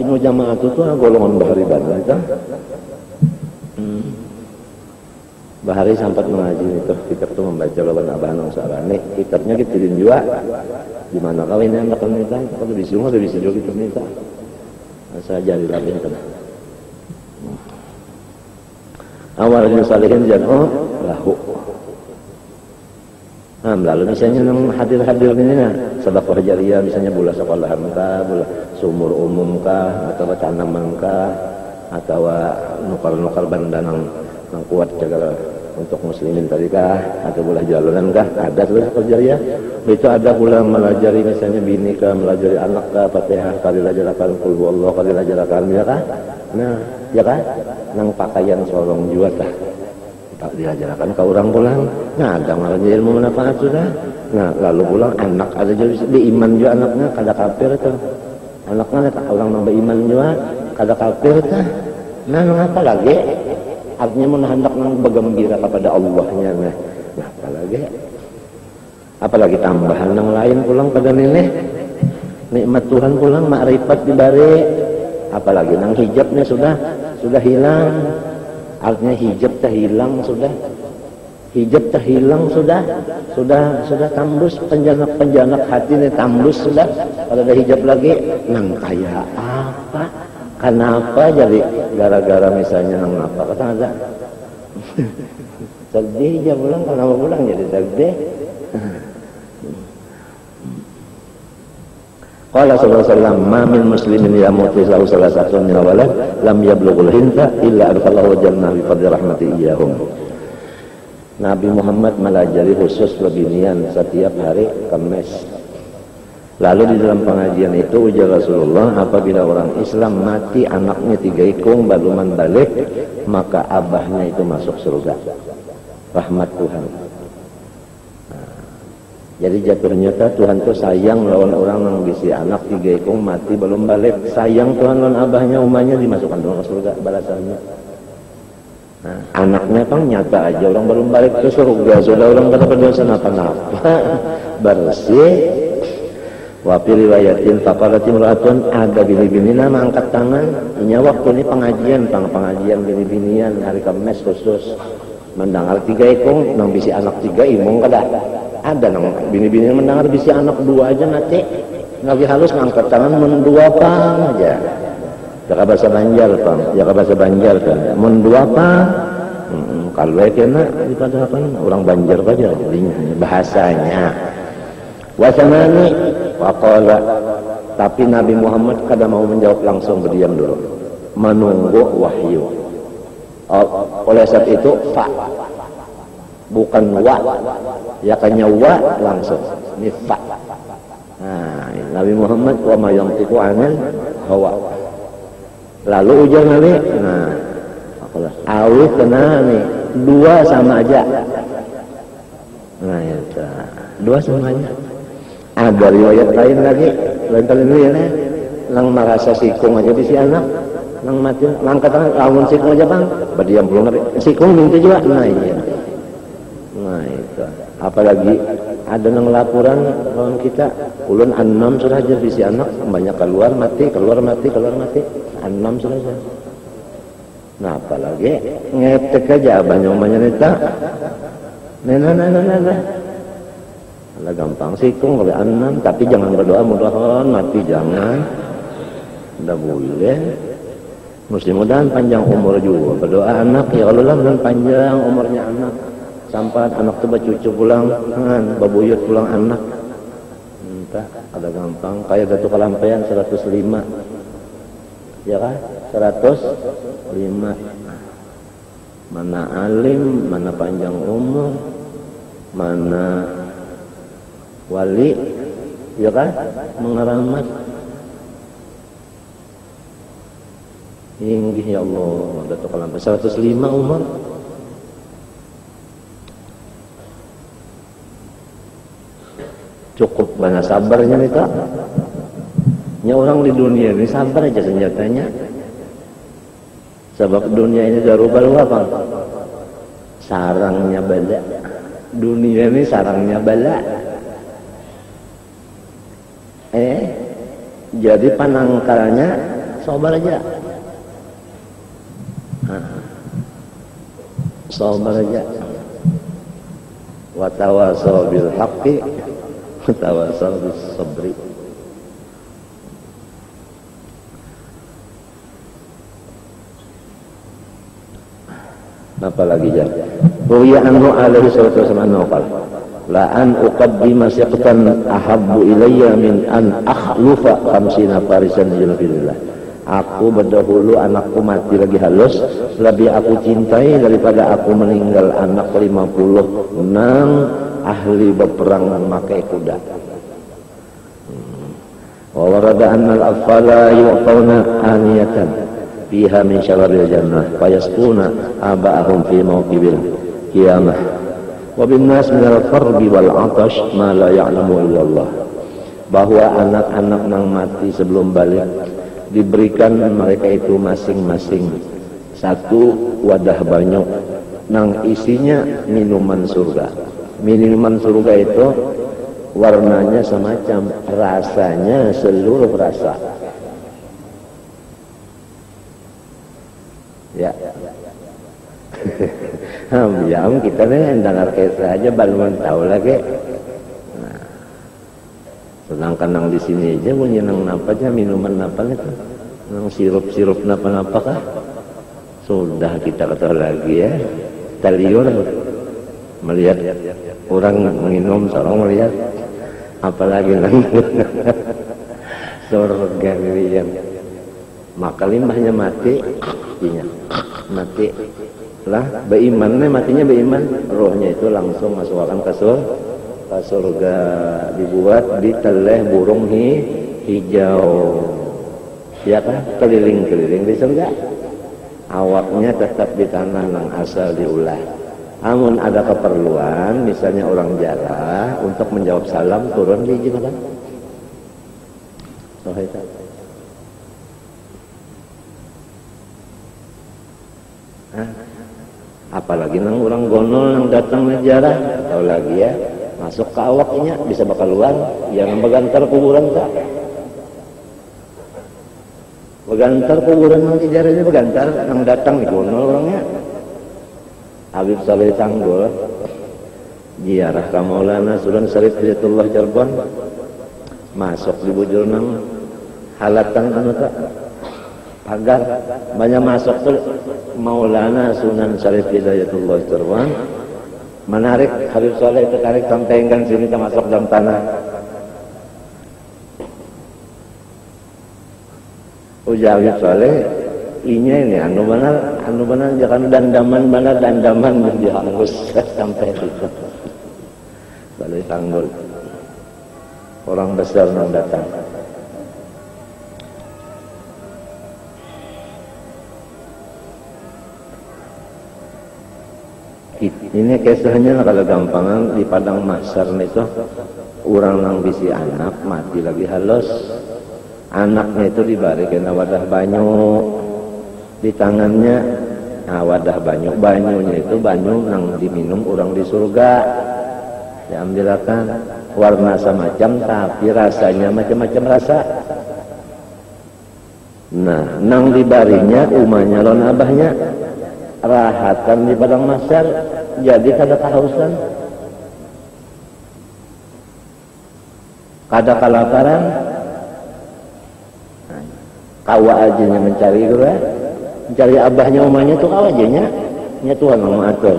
Ibnu Jamaah itu golongan Bahari Bana kita. Bahari sempat mengaji itu kitab itu membaca lawan Abah Nang Sarane. Kitabnya kita juga di mana kau ini anak kita? Kalau bisa juga kita minta. Asal jadi lagi kan. Awalnya salihin jangan lahu. Nah, lalu misalnya yang hadir-hadir ini sedekah jariyah, misalnya bola sekolah kah, bola sumur umum kah, atau tanaman kah, atau nukar-nukar banda nang kuat jaga untuk muslimin tadi kah, atau bola jalanan kah, ada sedekah jariyah. Itu ada pula melajari misalnya bini kah, melajari anak kah, Fatihah, kali lajarakan qul huwallahu, kali lajarakan ya kah? Nah, ya kah? Nang pakaian sorong juga kah? Tak diajarkan ke orang pulang. Nah, ada malah ilmu manfaat sudah. Nah, lalu pulang anak ada jadi di iman juga anaknya kada kafir itu. Anaknya orang nambah iman juga kada kafir itu. Nah, mengapa lagi? Artinya hendak nang bergembira kepada Allahnya. Nah, apalagi tambahan yang lain pulang pada nenek. Nikmat Tuhan pulang makrifat dibari. Apalagi nang hijabnya sudah hilang. Artinya hijab terhilang sudah tambus penjanak hati ini tambus sudah, kalau ada hijab lagi nang kaya apa kenapa jadi gara-gara misalnya nang apa kata ada sedih aja pulang, kenapa pulang jadi sedih. Qala sallallahu alaihi wasallam ma min muslimin yamutu lahu salasatun min walad lam yablughul hinta illa adkhalahu jannah bi fadli rahmati iyyahum. Nabi Muhammad melajari khusus beginian setiap hari Kamis. Lalu di dalam pengajian itu ujar Rasulullah, apabila orang Islam mati anaknya 3 ikung baluman balik, maka abahnya itu masuk surga. Rahmat Tuhan. Jadi jatuhnya Tuhan tuh sayang lawan orang yang bisi anak 3 ikung mati belum balik. Sayang Tuhan lawan abahnya, umahnya dimasukkan dalam surga balasannya. Nah, anaknya kan nyata aja orang belum balik ke surga, sudah orang kata berdosa apa-apa bersih. Wa fi riwayatin faqalat imra'atun, ada bini-bini nama angkat tangan. Ini waktu ini pengajian bini-binian hari Kamis khusus. Mendengar 3 ikung nang bisi anak 3 imung kada. Ada nang bini-bini mendengar bisi anak 2 aja nanti lagi halus ngangkat tangan mendua pang aja. Jaka bahasa Banjar kan. Mendua pang. Kalau kena daripada apa orang Banjar aja bahasanya. Wasanani waqala, tapi Nabi Muhammad kada mau menjawab langsung, berdiam dulu menunggu wahyu. Oleh sebab itu fa bukan wa, ya kanya wa langsung ini fa. Nah, Nabi Muhammad wa ma yantiqu anil hawa. Lalu ujar Nabi, nah awit kena nih 2 sama aja. Nah itu 2 sama aja. Ada riwayat lain lagi, lain ya, nang merasa sikung aja di si anak, nang mati, nang kata lawan sikung aja bang, berdiam belum ngerti, sikung minta juga, nah iya, nah itu, apalagi ada nang laporan lawan kita, ulun 6 sudah aja di si anak, banyak keluar mati, 6 sudah aja. Nah apalagi ngetek aja banyak-banyak neta. Nah. Lah gampang sih kong oleh anak, tapi jangan berdoa mudah-mudahan mati, jangan. Udah boleh. Mudah-mudahan panjang umur juga. Berdoa anak ya Allah lah panjang umurnya anak. Sampai anak tuh cucu pulang, babuyut pulang anak. Entah, ada gampang. Kayak Datuk Kelampian 105. Ya kan? 105. Mana alim, mana panjang umur, mana wali, ya kan? Mengaramat. Inggih ya Allah, Datuk Kelampian 105 umur. Cukup banyak sabarnya nih Kak. Ya orang di dunia ini sabar aja senjatanya. Sebab dunia ini darubal apa? Sarangnya bala. Dunia ini sarangnya bala. Jadi penangkalnya sabar aja. Sabar aja. Wa tawasaw bil haqqi wa tawasaw bis sabri. Apalagi ya. Ruya anhu alaihi salatu wasallam qala la an uqaddima siqtan ahabbu ilayya min an akhlufa 50 farisan fillah. Aku berdahulu anakku mati lagi halus, lebih aku cintai daripada aku meninggal anak 50 nang ahli beperang memakai kuda. Wa warada anna al-afala yu'tawna aniyatan fiha min syarabil jannah fayasquna aba'ahum fi mawqibil qiyamah wa bin nas min al-farbi wal 'atash ma la ya'lamu illallah. Bahwa anak-anak nang mati sebelum balik diberikan mereka itu masing-masing satu wadah banyak nang isinya minuman surga. Minuman surga itu warnanya semacam, rasanya seluruh rasa. Ya. Ya kita nih dengar kisah aja baru tahu lagi. Nah, sedangkan yang di sini aja punya nang napa aja minuman apa itu, nang sirup napa kah? Sudah kita ketahui lagi ya. Terliur melihat orang minum, seorang melihat apalagi nang surga yang maka limbahnya mati, mati lah beiman, matinya beiman, rohnya itu langsung masuk akan ke surga, dibuat di teleh burung hijau, ya kan, keliling-keliling di surga. Awaknya tetap di tanah nang asal diulah. Namun ada keperluan, misalnya orang jalan untuk menjawab salam turun di gimana? Apalagi nang orang gonol yang datang nejarah, tahu lagi ya, masuk ke awaknya bisa bakal keluar, yang begantar kuburan tak? Begantar kuburan nang nejarah ini begantar, nang datang di gonol orangnya. Habib Saleh Tanggul, ziarah ka Maulana Sunan Syarif Hidayatullah Cirebon, masuk di bujur nang halatan anu tak? Pagar banyak masuk tuh Maulana Sunan Syarif Hidayatullah Cirebon, menarik Habib Saleh itu tarik sampaikan sini kita masuk dalam tanah. Ujar Habib Saleh, ini anu benar jangan dandaman dihangus sampai itu. Saleh Tanggul, orang besar yang datang. Ini kisahnya kalau gampangan di padang mahsyar itu orang nang bisi anak mati lagi halus, anaknya itu dibarikin wadah banyu di tangannya, wadah banyunya itu banyu nang diminum orang di surga, diambilkan warna semacam tapi rasanya macam-macam rasa. Nah, nang dibarinya umahnya lon abahnya rahatan di padang mahsyar, jadi kada kehausan, kada kelaparan. Kawa aja yang mencari itu lah, mencari abahnya umahnya tuh kawa aja nya Tuhan yang mengatur.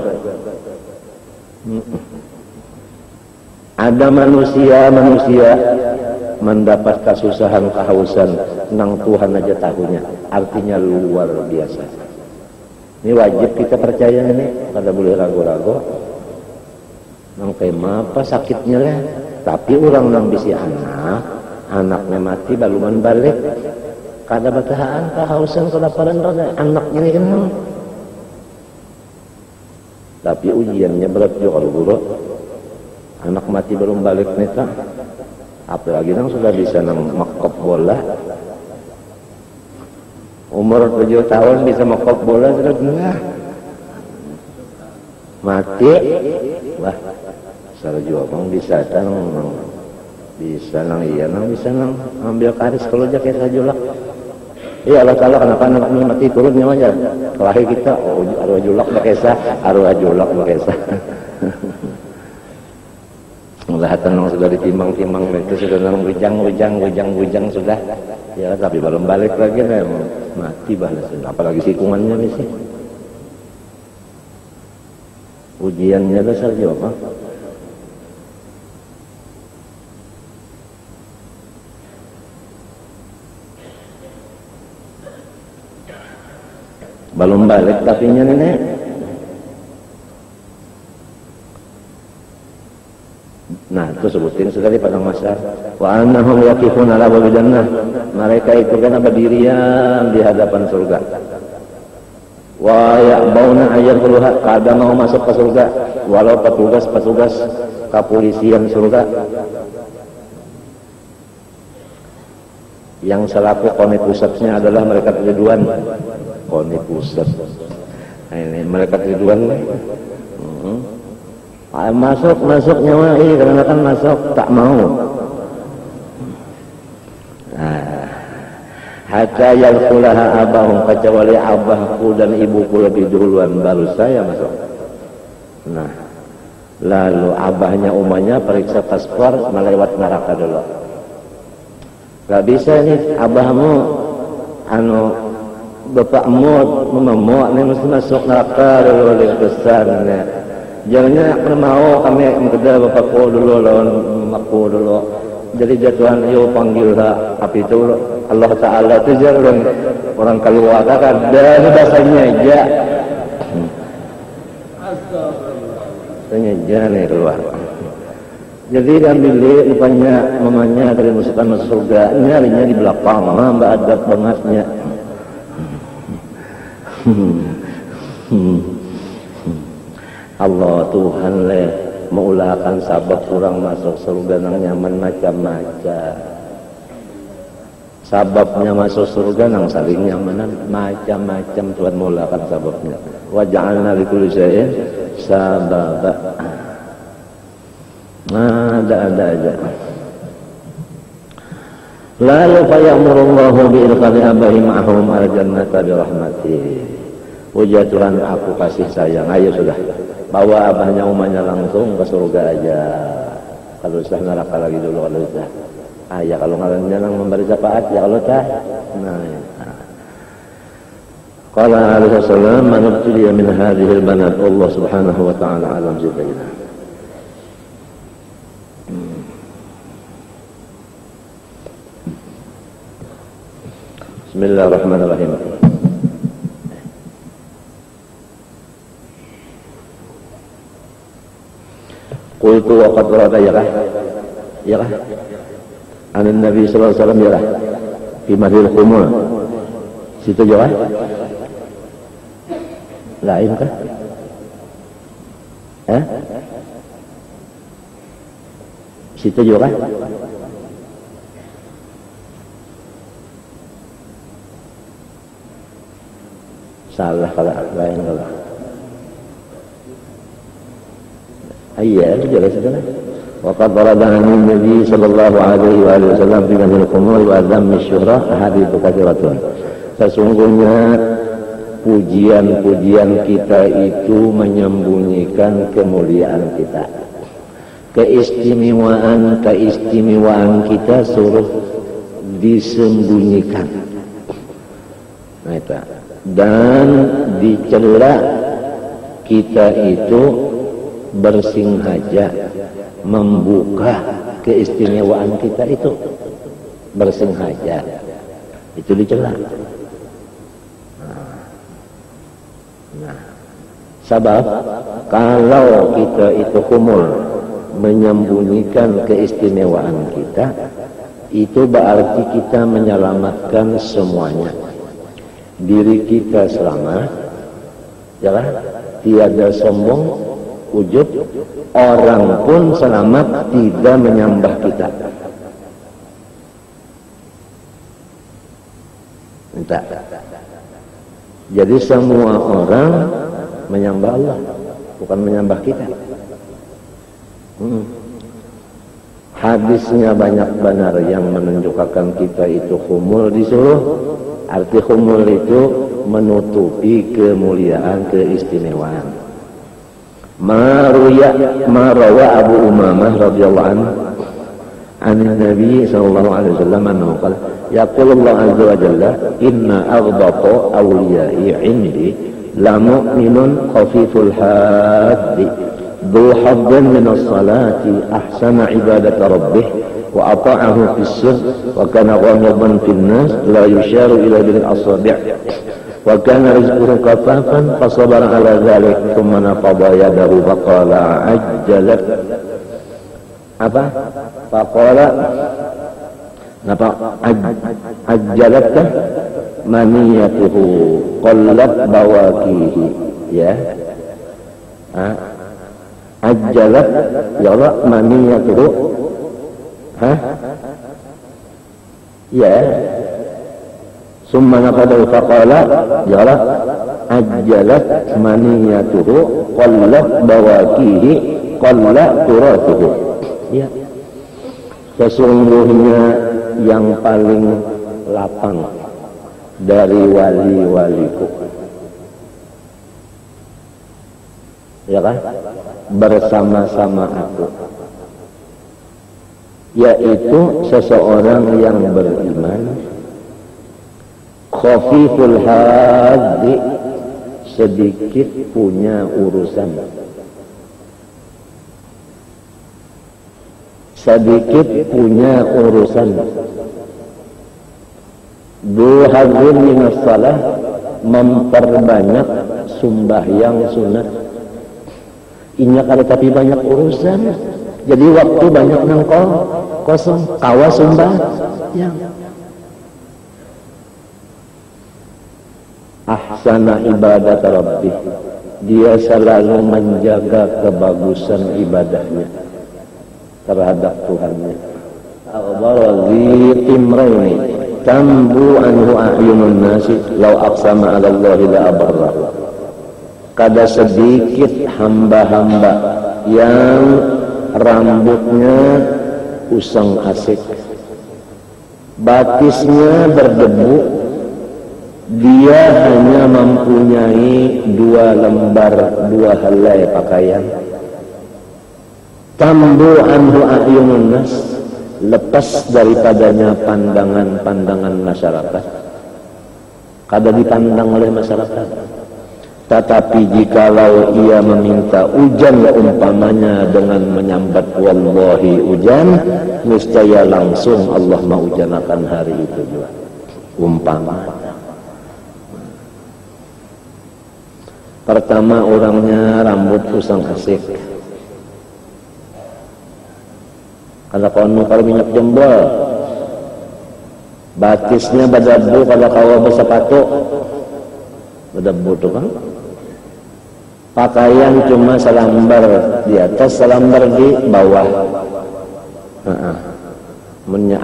Ada manusia mendapat kesusahan kehausan, nang Tuhan aja tahunya, artinya luar biasa. Ini wajib kita percaya ini, kada boleh ragu-ragu. Nang tema apa sakitnya lah, tapi orang nang bisi anaknya mati baluman balik, kada batahan kehausan kelaparan kada anaknya ini kenal. Tapi ujiannya berat juga kalau guru. Anak mati belum balik neta, apalagi nang sudah bisa nang makop bola. Umur 7 tahun bisa makop bola sudah mati. Wah, salah juga bang bisa bisa nang ambil karis kalau jaket sajulak. Iya Allah Ta'ala kenapa anak mati turun nyawa aja. Kelahi kita arwah julak bakesa. Melahatan yang sudah ditimbang-timbang itu sudah nang bujang sudah. Ya tapi belum balik lagi nih mati balas. Apalagi sikungannya nih sih. Ujiannya besar juga. Belum balik tapi nya nenek. Nah, itu sebutin sudah di padang mahsyar. Wa annahum yaqifuna ala babil jannah. Mereka itu kan berdirian di hadapan surga. Wa ya'bauna ayyadkhuluha, kada mau masuk ke surga walau petugas kepolisian surga yang selaku koni pusatnya adalah mereka Ridwan. Koni pusat. Nah, ini mereka Ridwan. Masuk nyawa ini karena kan masuk tak mau. Hatta yalqulaha abahum, kecuali abahku dan ibuku lebih duluan baru saya masuk. Nah, lalu abahnya umahnya periksa paspor melewat neraka dulu. Gak bisa nih abahmu bapakmu memang nih mesti masuk neraka dulu di kesannya. Jangannya mau kami kepada bapakku dulu lawan makku dulu. Jadi jatuhan yo panggil api itu Allah Ta'ala itu jangan orang keluar kan dan bahasanya aja. Tanya jangan keluar. Jadi ambil rupanya mamanya dari masukkan masuk surga, nyarinya di belakang, mbak adab bangetnya. Allah Tuhan mengulahkan sabab kurang masuk surga nang nyaman macam-macam. Sababnya masuk surga nang saling nyamanan macam-macam Tuhan mengulahkan sababnya. Wa ja'alna likulli syai'in sababa. Ada aja. Lalu fayamurullahu bi'ilqadi abahi ma'ahum al-jannata birahmatih. Puja Tuhan, aku kasih sayang. Ayo sudah, bawa abahnya umahnya langsung ke surga aja. Kalau sudah neraka lagi dulu kalau sudah. Ya kalau ngalannya nang memberi syafaat ya kalau dah. Nah. Qala alaihi wasallam man ubtiliya min hadhihi al-banat Allah subhanahu wa ta'ala alam zidina. Bismillahirrahmanirrahim. Qultu wa qad warada ya kah? An Nabi sallallahu alaihi wasallam ya kah? Fi madhil khumul. Situ juga? Lain kah? Situ juga? Salah kalau lain kalau. Iya, itu jelas itu lah. Waqad warada 'an Nabi sallallahu alaihi wasallam fi madhil khumur wa dhammi syuhra hadits katsiratun. Sesungguhnya pujian-pujian kita itu menyembunyikan kemuliaan kita. Keistimewaan kita suruh disembunyikan. Nah, itu. Dan dicela kita itu bersengaja membuka keistimewaan kita itu, bersengaja itu dicela. Nah, sebab kalau kita itu humul menyembunyikan keistimewaan kita, itu berarti kita menyelamatkan semuanya. Diri kita selamat, ya, tiada sombong, ujub, orang pun selamat, tidak menyembah kita. Entah. Jadi semua orang menyembah Allah, bukan menyembah kita. Hadisnya banyak benar yang menunjukkan kita itu humul disuruh. Arti humul itu menutupi kemuliaan, keistimewaan. Marawa Abu Umamah radhiyallahu anhu an Nabi sallallahu alaihi wasallam annahu qala yaqulu Allah azza wa jalla inna aghdata awliya'i 'indi la mu'minun khafiful haddi dhu haddin min as-salati ahsana ibadati rabbih wa ata'ahu fis sirr wa kana ghamidan fin nas la yusharu ila bil asabi' wa kana rizquhu kafafan fa sabara ala dhalik thumma nafadha yadahu fa qala ajjalat apa fa qala napa ajjalat maniyatuhu qallat bawaqihi ya ajjalat ya Allah maniyatuhu ya summa nafadahu faqala ya Allah ajjalat maniyatuhu qallat bawaqihi qallat turathuhu ya sesungguhnya yang paling lapang dari wali-waliku ya kan bersama-sama aku, yaitu seseorang yang beriman, khafiful haddi, sedikit punya urusan, sedikit punya urusan, dhu hadzin minas salah, memperbanyak sembahyang sunat. Inya kada tapi banyak urusan, jadi waktu banyak nangkol kosong, kawa sumbah yang ahsana ibadat rabbih, dia selalu menjaga kebagusan ibadahnya terhadap Tuhannya. Al-Barazi timraini tambu anhu ahyunun nasi law aqsama ala Allah la abarrahu. Kada sedikit hamba-hamba yang rambutnya usang asik, batisnya berdebu, dia hanya mempunyai 2 lembar 2 helai pakaian. Tambu anhu a'yunun nas, lepas daripadanya pandangan-pandangan masyarakat, kada dipandang oleh masyarakat. Tetapi jikalau ia meminta hujan umpamanya dengan menyambat wallahi hujan, niscaya langsung Allah menghujanakan hari itu juga. Umpamanya. Pertama orangnya rambut usang asik. Kalau kalau minyak jembol, batisnya badabu kalau kawa bersepatu, badabu tuh kan. Pakaian cuma selambar di atas, selambar di bawah.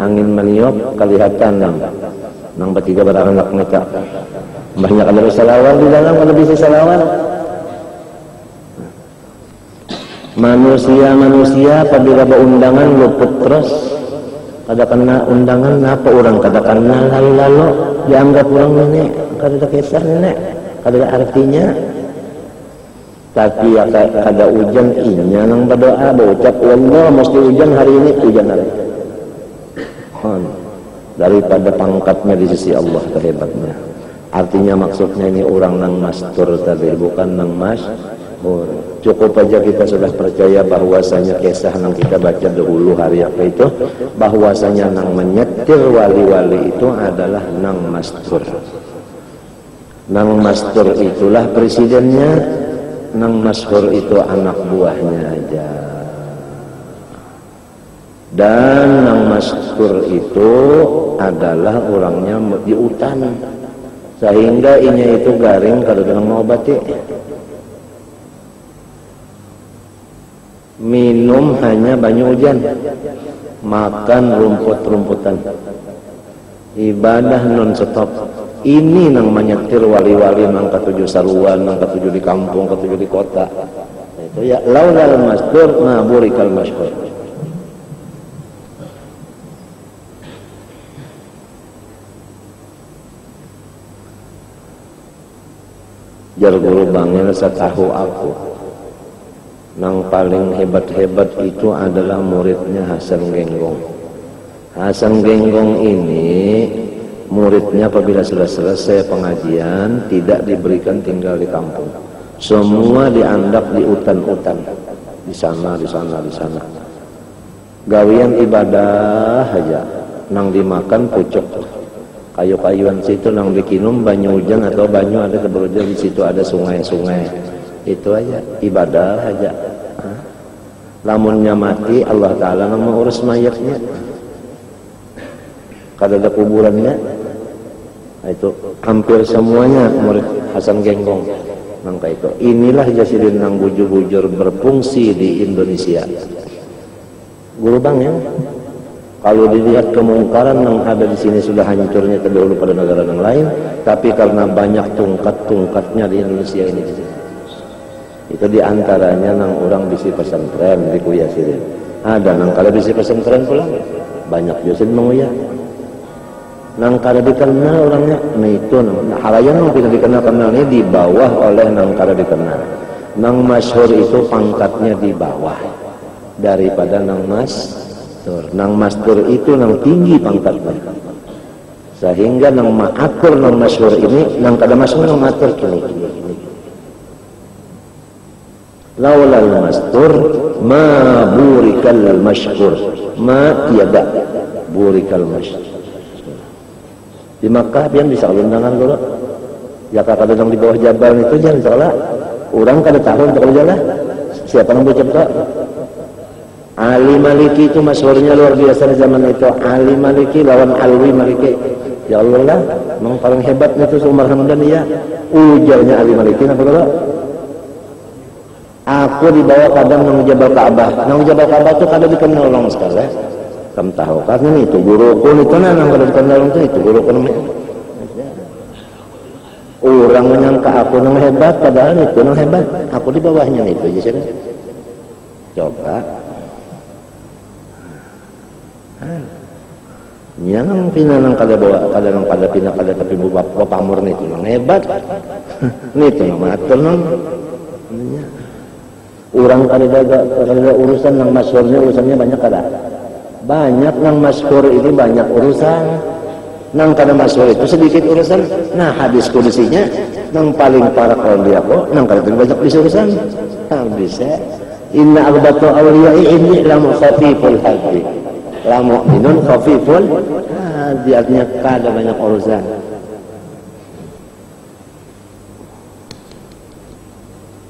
Angin meniup kelihatan nang bertiga beranak mereka. Banyak ada salawat di dalam, kalau bisa salawat. Manusia apabila berundangan luput terus, kada kena undangan apa orang kada kena lalu dianggap orang nenek, kada ada kisah nenek, kada ada artinya. Tapi ya kada hujan inya nang berdoa berucap Allah mesti hujan hari ini, hujan hari daripada pangkatnya di sisi Allah kehebatnya. Artinya maksudnya ini orang nang mastur tadi, bukan nang masyhur. Cukup aja kita sudah percaya bahwasanya kisah yang kita baca dahulu hari apa itu, bahwasanya nang menyetir wali-wali itu adalah nang mastur. Nang mastur itulah presidennya, nang masyhur itu anak buahnya aja. Dan nang mastur itu adalah orangnya di hutan, sehingga inya itu garing kalau dengan mengobati. Minum hanya banyu hujan, makan rumput-rumputan, ibadah non stop. Ini nang menyetir wali-wali nang ketujuh saruan, nang ketujuh di kampung, ketujuh di kota. Itu ya laulal mastur ma burikal masyhur. Jar guru bangil satahu aku, nang paling hebat-hebat itu adalah muridnya Hasan Genggong. Hasan Genggong ini muridnya apabila sudah selesai pengajian tidak diberikan tinggal di kampung, semua diandak di hutan-hutan, di sana, di sana, di sana. Gawian ibadah aja, nang dimakan pucuk kayu-kayuan situ, nang dikinum banyu hujan atau banyu ada keberujan di situ, ada sungai-sungai. Itu aja ibadah aja. Lamunnya mati Allah Ta'ala nang mengurus mayatnya, kada ada kuburannya. Itu hampir semuanya murid Hasan Genggong nangka itu. Inilah jasidin nang bujur-bujur berfungsi di Indonesia. Guru bang ya, kalau dilihat kemungkaran yang ada di sini sudah hancurnya terdahulu pada negara yang lain, tapi karena banyak tungkat-tungkatnya di Indonesia ini. Itu diantaranya nang orang bisi pesantren di kuya sini. Ada nang kalau bisi pesantren pula banyak biasa menguya. Nang kada dikenal orangnya, nah itu nang halayan nang tidak dikenal ini di bawah oleh nang kada dikenal. Nang masyhur itu pangkatnya di bawah daripada nang mastur. Nang mastur itu nang tinggi pangkatnya, sehingga nang maatur nang masyhur ini nang kada masyhur nang maatur kini. Laulal mastur ma burikal masyhur, ma tiada burikal masyhur. Di Makkah pian bisa undangan dulu. Ya kakak datang di bawah jabal itu jangan salah. Orang kada tahu untuk jalan. Siapa yang bocap tak? Ali Maliki itu masyhurnya luar biasa di zaman itu. Ali Maliki lawan Alwi Maliki. Ya Allah lah, memang paling hebatnya itu Umar Hamdan ya. Ujarnya Ali Maliki apa kalau? Aku dibawa kadang nang Jabal Ka'bah. Nang Jabal Ka'bah itu kada dikenal orang sekali. Kamu tahu kan itu guruku itu nang kada dikenal itu guruku namanya. Orang menyangka aku nang hebat, padahal itu nang hebat. Aku di bawahnya itu aja sih. Coba. Yang pina nang kada bawa, kada nang kada pina kada tapi bapak murni itu nang hebat. Ini itu nang matur nang. Orang kada urusan nang masyhurnya urusannya banyak kada. Banyak nang masyhur ini banyak urusan. Nang kada masyhur itu sedikit urusan. Nah hadis kudusinya nang paling parah kalau dia kok nang kada banyak urusan. Bisa. Inna aghbatu awliya'i inni lamu khafiful hadri. La mu'minun khafiful hadri, artinya kada banyak urusan.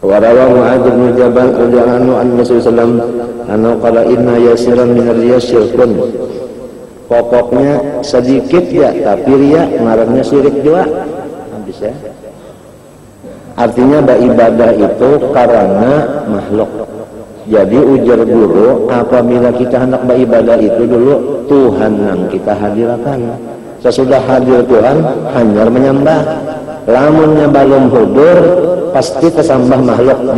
Warawa Mu'adz bin Jabal radhiyallahu anhu an Rasulullah sallallahu alaihi wasallam anna qala inna yasiran min al-yasirkun. Pokoknya sedikit ya, tapi ria ngarannya syirik juga. Bisa. Artinya beribadah itu karena makhluk. Jadi ujar guru, apabila kita hendak beribadah itu dulu Tuhan yang kita hadirkan. Sesudah hadir Tuhan, hanyar menyembah. Lamunnya belum hudur, pasti kesambah makhluk.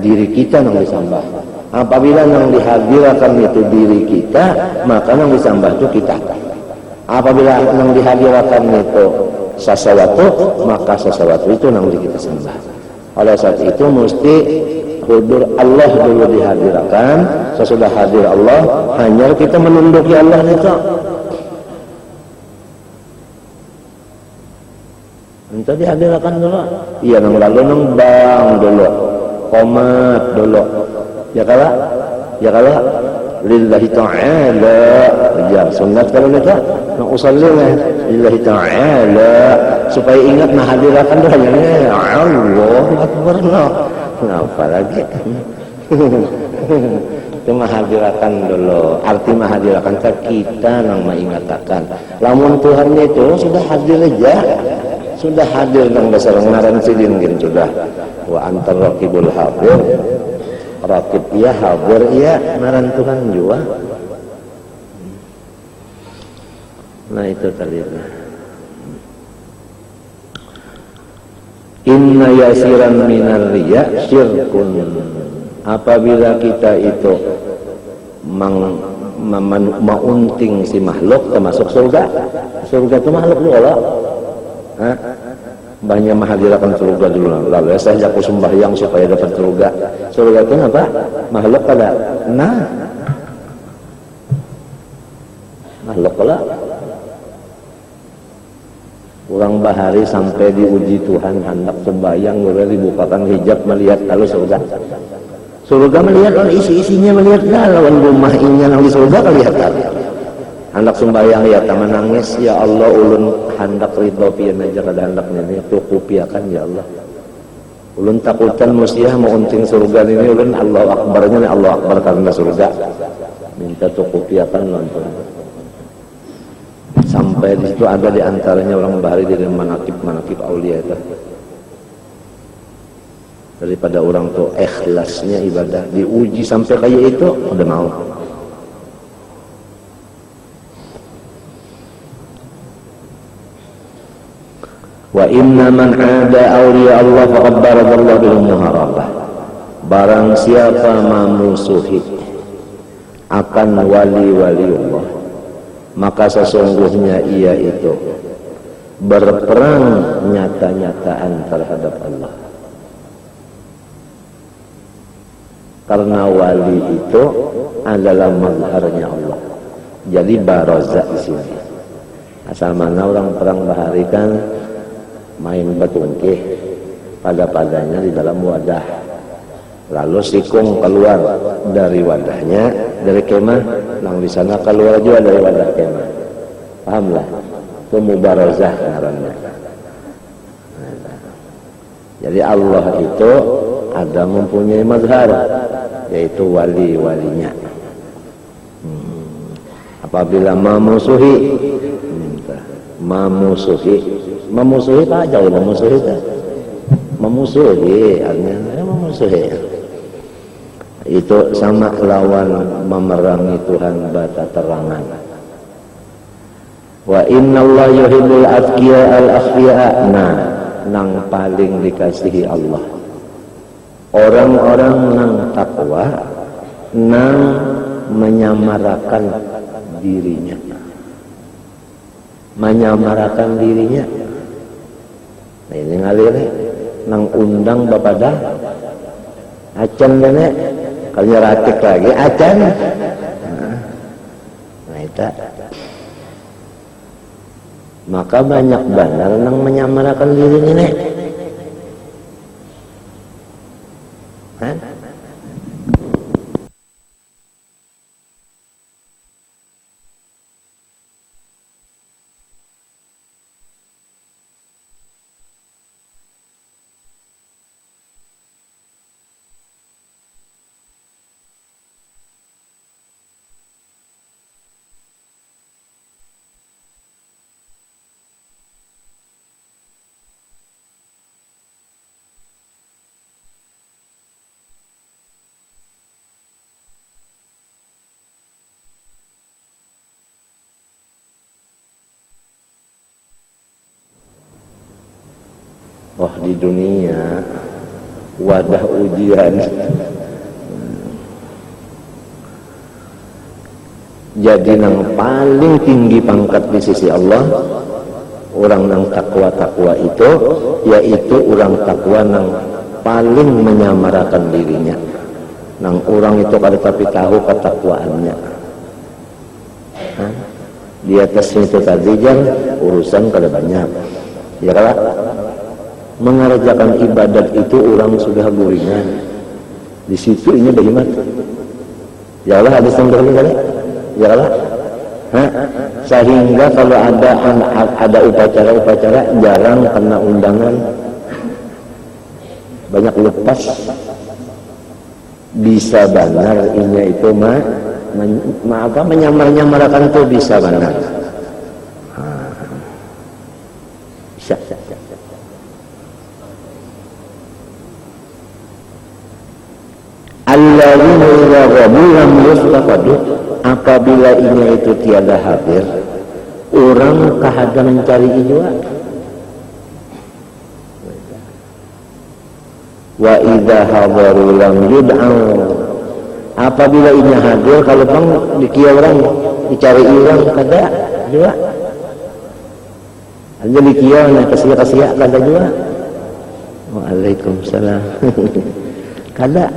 diri kita yang disambah. Apabila yang dihadirkan itu diri kita, maka yang disambah itu kita. Apabila yang dihadirkan itu sesuatu, maka sesuatu itu yang kita sembah. Oleh saat itu mesti hudur Allah dulu dihadirkan. Sesudah hadir Allah, hanya kita menunduki Allah itu. Itu dihadirkan dulu. Iya, nang lalu nang bang dulu, komat dulu. Ya kalah lillahi ta'ala. Ya sunat kalau kita nak usallinya lillahi ta'ala supaya ingat nah hadirkan dulu ya Allah akbar. Kenapa lagi? Itu mahadirakan dulu. Arti mahadirakan kita yang mengingatkan. Lamun Tuhan itu sudah hadir aja. Sudah hadir yang dasar ngaran sidin gini sudah. Wa antar raqibul hadir. Raqib iya, hadir iya, ngaran Tuhan juga. Nah itu tadi. Inna yasiran minar riya syirkun. Apabila kita itu maunting si makhluk termasuk surga. Surga itu makhluk dulu Allah. Banyak menghadirakan surga dulu. Lalu saya jago sembahyang supaya dapat surga. Surga itu apa? Makhluk kada. Nah, makhluk kada. Orang bahari sampai diuji Tuhan hendak sembahyang, udah dibukakan hijab melihat kalau surga. Surga melihat, isi-isinya melihat lawan rumah ini yang di surga melihat. Hendak sembahyang ya taman nangis, ya Allah ulun hendak ridho pian aja kada hendak ini tukupiakan ya Allah. Ulun takutan musiah mau unting surga ini ulun Allah akbarnya Allah akbar karena surga. Minta tukupiakan nonton. Sampai di situ ada di antaranya orang bahari dari manakib aulia itu. Daripada orang tuh ikhlasnya ibadah diuji sampai kayak itu udah mau. Wa inna man ada aulia Allah faqad baradallahu bil muharabah. Barang siapa memusuhi akan wali-wali Allah, maka sesungguhnya ia itu berperang nyata-nyataan terhadap Allah. Karena wali itu adalah mazharnya Allah. Jadi baroza di sini. Asal mana orang perang bahari kan main batungkih pada-padanya di dalam wadah. Lalu sikung keluar dari wadahnya, dari kemah, nang di sana keluar juga dari wadah kemah. Pahamlah? Itu mubarazah ngarannya. Jadi Allah itu ada mempunyai mazhar, yaitu wali-walinya. Apabila memusuhi tak jauh memusuhi tak? Memusuhi, artinya memusuhi. Itu sama lawan memerangi Tuhan bata terangan. Wa inna Allah yuhibbul atqiya al-akhfiya. Nah, nang paling dikasihi Allah orang-orang nang takwa, nang menyamarakan dirinya, nah ini ngalir nang undang bapada acan nenek kalau ratik lagi acan. Nah itu maka banyak bandar nang menyamarakan dirinya nek. Oh di dunia wadah ujian. Jadi yang paling tinggi pangkat di sisi Allah, orang yang takwa itu, yaitu orang takwa yang paling menyamarakan dirinya. Nang orang itu kada tapi tahu ketakwaannya. Di atas itu tadi jang urusan kada banyak. Ya kan? Mengerjakan ibadat itu orang sudah guringan. Di situ ini bagaimana? Ya Allah hadis yang kali. Ya Allah. Sehingga kalau ada upacara jarang kena undangan. Banyak lepas. Bisa benar ini itu menyamar-nyamarakan itu bisa benar. Bisa. Alladzina idza ghabu lam yustaqadu, apabila ini itu tiada hadir, orang kahada mencari ijwa. Wa idza hadaru lam yud'au, apabila ini hadir, kalau bang dikia orang dicari orang kada juga. Ada dikia na kasih kada juga. Waalaikumsalam. Kada.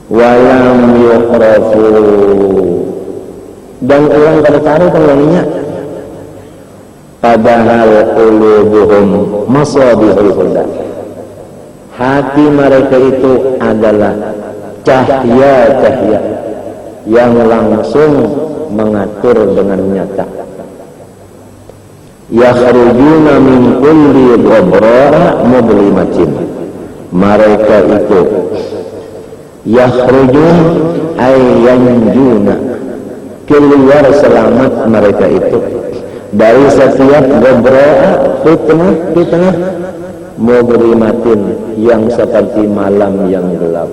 Walam yuqrafu, dan orang kada tahu pengennya. Padahal qulubuhum masabihul huda, hati mereka itu adalah cahaya-cahaya yang langsung mengatur dengan nyata. Yakhrujuna min kulli ghabra'a mudlimatin, mereka itu yakhrujun ay yanjuna, keluar selamat mereka itu dari setiap ghabra'a, fitnah mudlimatin, yang seperti malam yang gelap.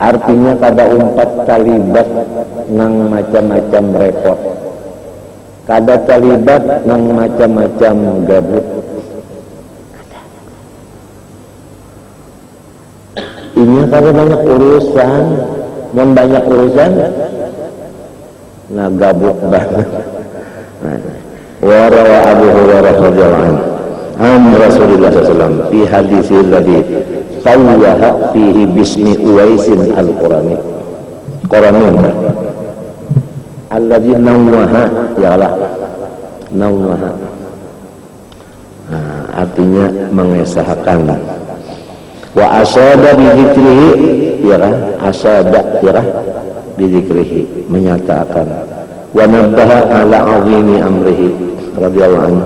Artinya kada umpat talibat nang macam-macam repot, kada talibat nang macam-macam gabut. Ini kada banyak urusan, dan banyak urusan nah gabut banget. Wa rawa Abu Hurairah radhiyallahu anhu an Rasulullah sallallahu alaihi wasallam fi hadits alladhi tawwaha fihi bismi Uwaisin al-Qurani alladhi nawwaha, ya Allah, nawwaha, artinya mengesahkan. Wa asada bi dzikrihi, ya kan, asada, ya kan, bi dzikrihi, menyatakan. Wa nabbaha ala azimi amrihi radhiyallahu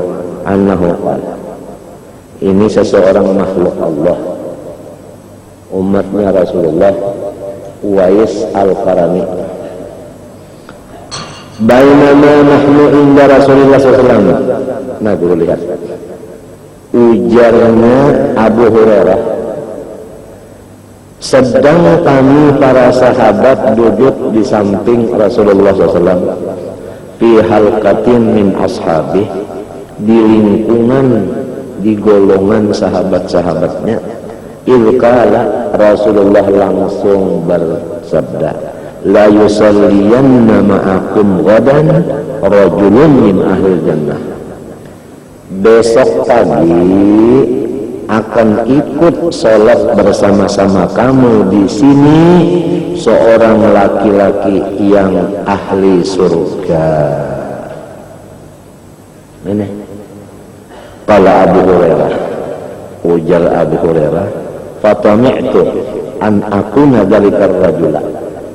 anhu qala, ini seseorang makhluk Allah, umatnya Rasulullah, Uwais al-Qarani. Bainama nahnu inda Rasulullah SAW, nah dulu lihat ujarnya Abu Hurairah, sedang kami para sahabat duduk di samping Rasulullah SAW, fi halqatin min ashabih, di lingkungan, di golongan sahabat-sahabatnya. Ilkala Rasulullah langsung bersabda, la yusalliyanna ma'akum ghadan rajulun min ahli jannah, besok pagi akan ikut sholat bersama-sama kamu di sini seorang laki-laki yang ahli surga. Ini qala Abu Hurairah, ujar Abu Hurairah, fatami'tu an akuna dzalikar rajula,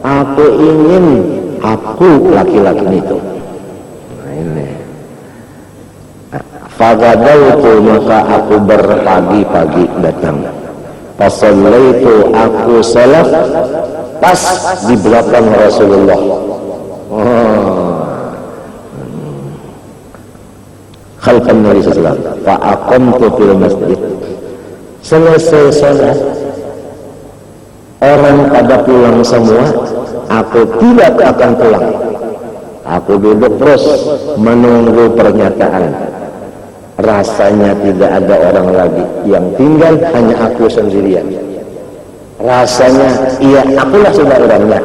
aku ingin aku laki-laki itu. Nah ini fagadautu, maka aku berpagi-pagi datang. Fasallaitu, aku salat pas di belakang Rasulullah. Khalfan Nabi sallallahu alaihi wasallam. Fa aqamtu fil masjid. Selesai salat, orang pada pulang semua, aku tidak akan pulang. Aku duduk terus menunggu pernyataan. rasanya tidak ada orang lagi, yang tinggal hanya aku sendirian. Rasanya iya, akulah sudah orangnya.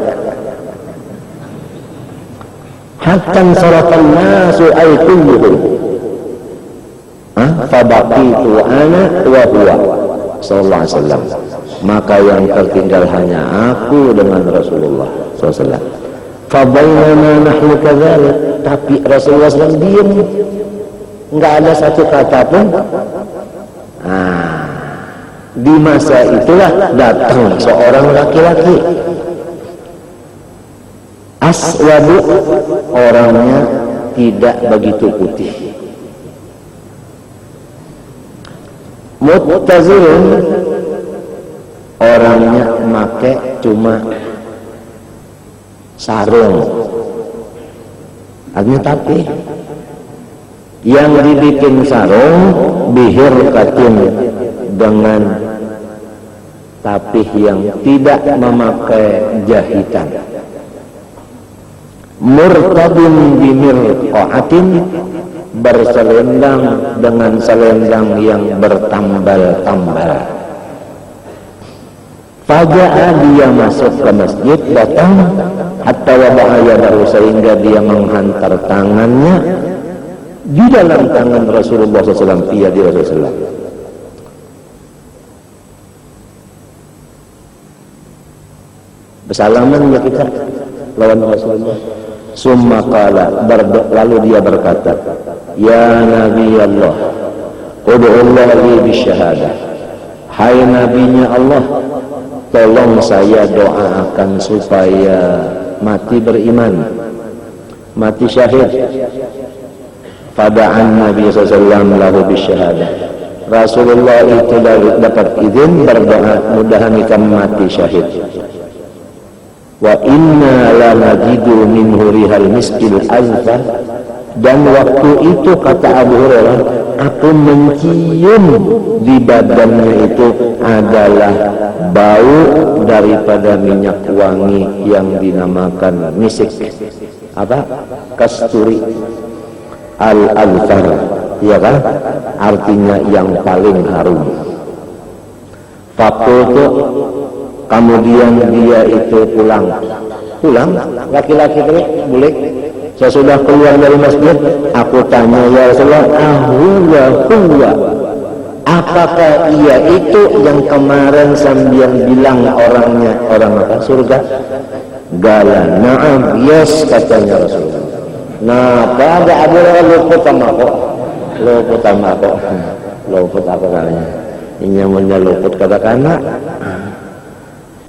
Hatta sarafan nasu ay kulluhum, fabaqitu ana wa huwa sallallahu alaihi wasallam. Maka yang tertinggal hanya aku dengan Rasulullah sallallahu alaihi wasallam. Fa bainama nahnu kadzalik, tapi Rasulullah SAW diam, enggak ada satu kata pun. Di masa itulah datang seorang laki-laki aswadu, orangnya tidak begitu putih, muttazirun, orangnya make cuma sarung, artinya tapi yang dibikin sarung bihir katin, dengan tapih yang tidak memakai jahitan, murtadun bimirqaatin, berselendang dengan selendang yang bertambal-tambal. Faja'a, dia masuk ke masjid, datang hatta wada'a yadahu, sehingga dia menghantar tangannya di dalam tangan Rasulullah SAW, di Rasulullah. Bersalaman ya kita lawan Rasulullah. Summa qala, lalu dia berkata, ya Nabi Allah, ud'ullah li bisyahadah, hai nabinya Allah, tolong saya doakan supaya mati beriman, mati syahid. Fada'an Nabi SAW lahu bisyahadah, Rasulullah itu dapat izin berdoa, mudah-mudahan kamu mati syahid. Wa inna la najidu minhu rihal miskil azfar, dan waktu itu kata Abu Hurairah, aku mencium di badannya itu adalah bau daripada minyak wangi yang dinamakan misik, kasturi al-azfar, ya kan, artinya yang paling harum. Fakultu, kemudian dia itu pulang, laki-laki itu boleh. Sesudah keluar dari masjid, aku tanya, ya Rasulullah, huwa, apakah ia itu yang kemarin sambil bilang orangnya orang apa, surga? Gala, na'am, yes, katanya Rasulullah. Nah, pada Abu Hurairah luput aku namanya. Ini namanya luput kata-kata.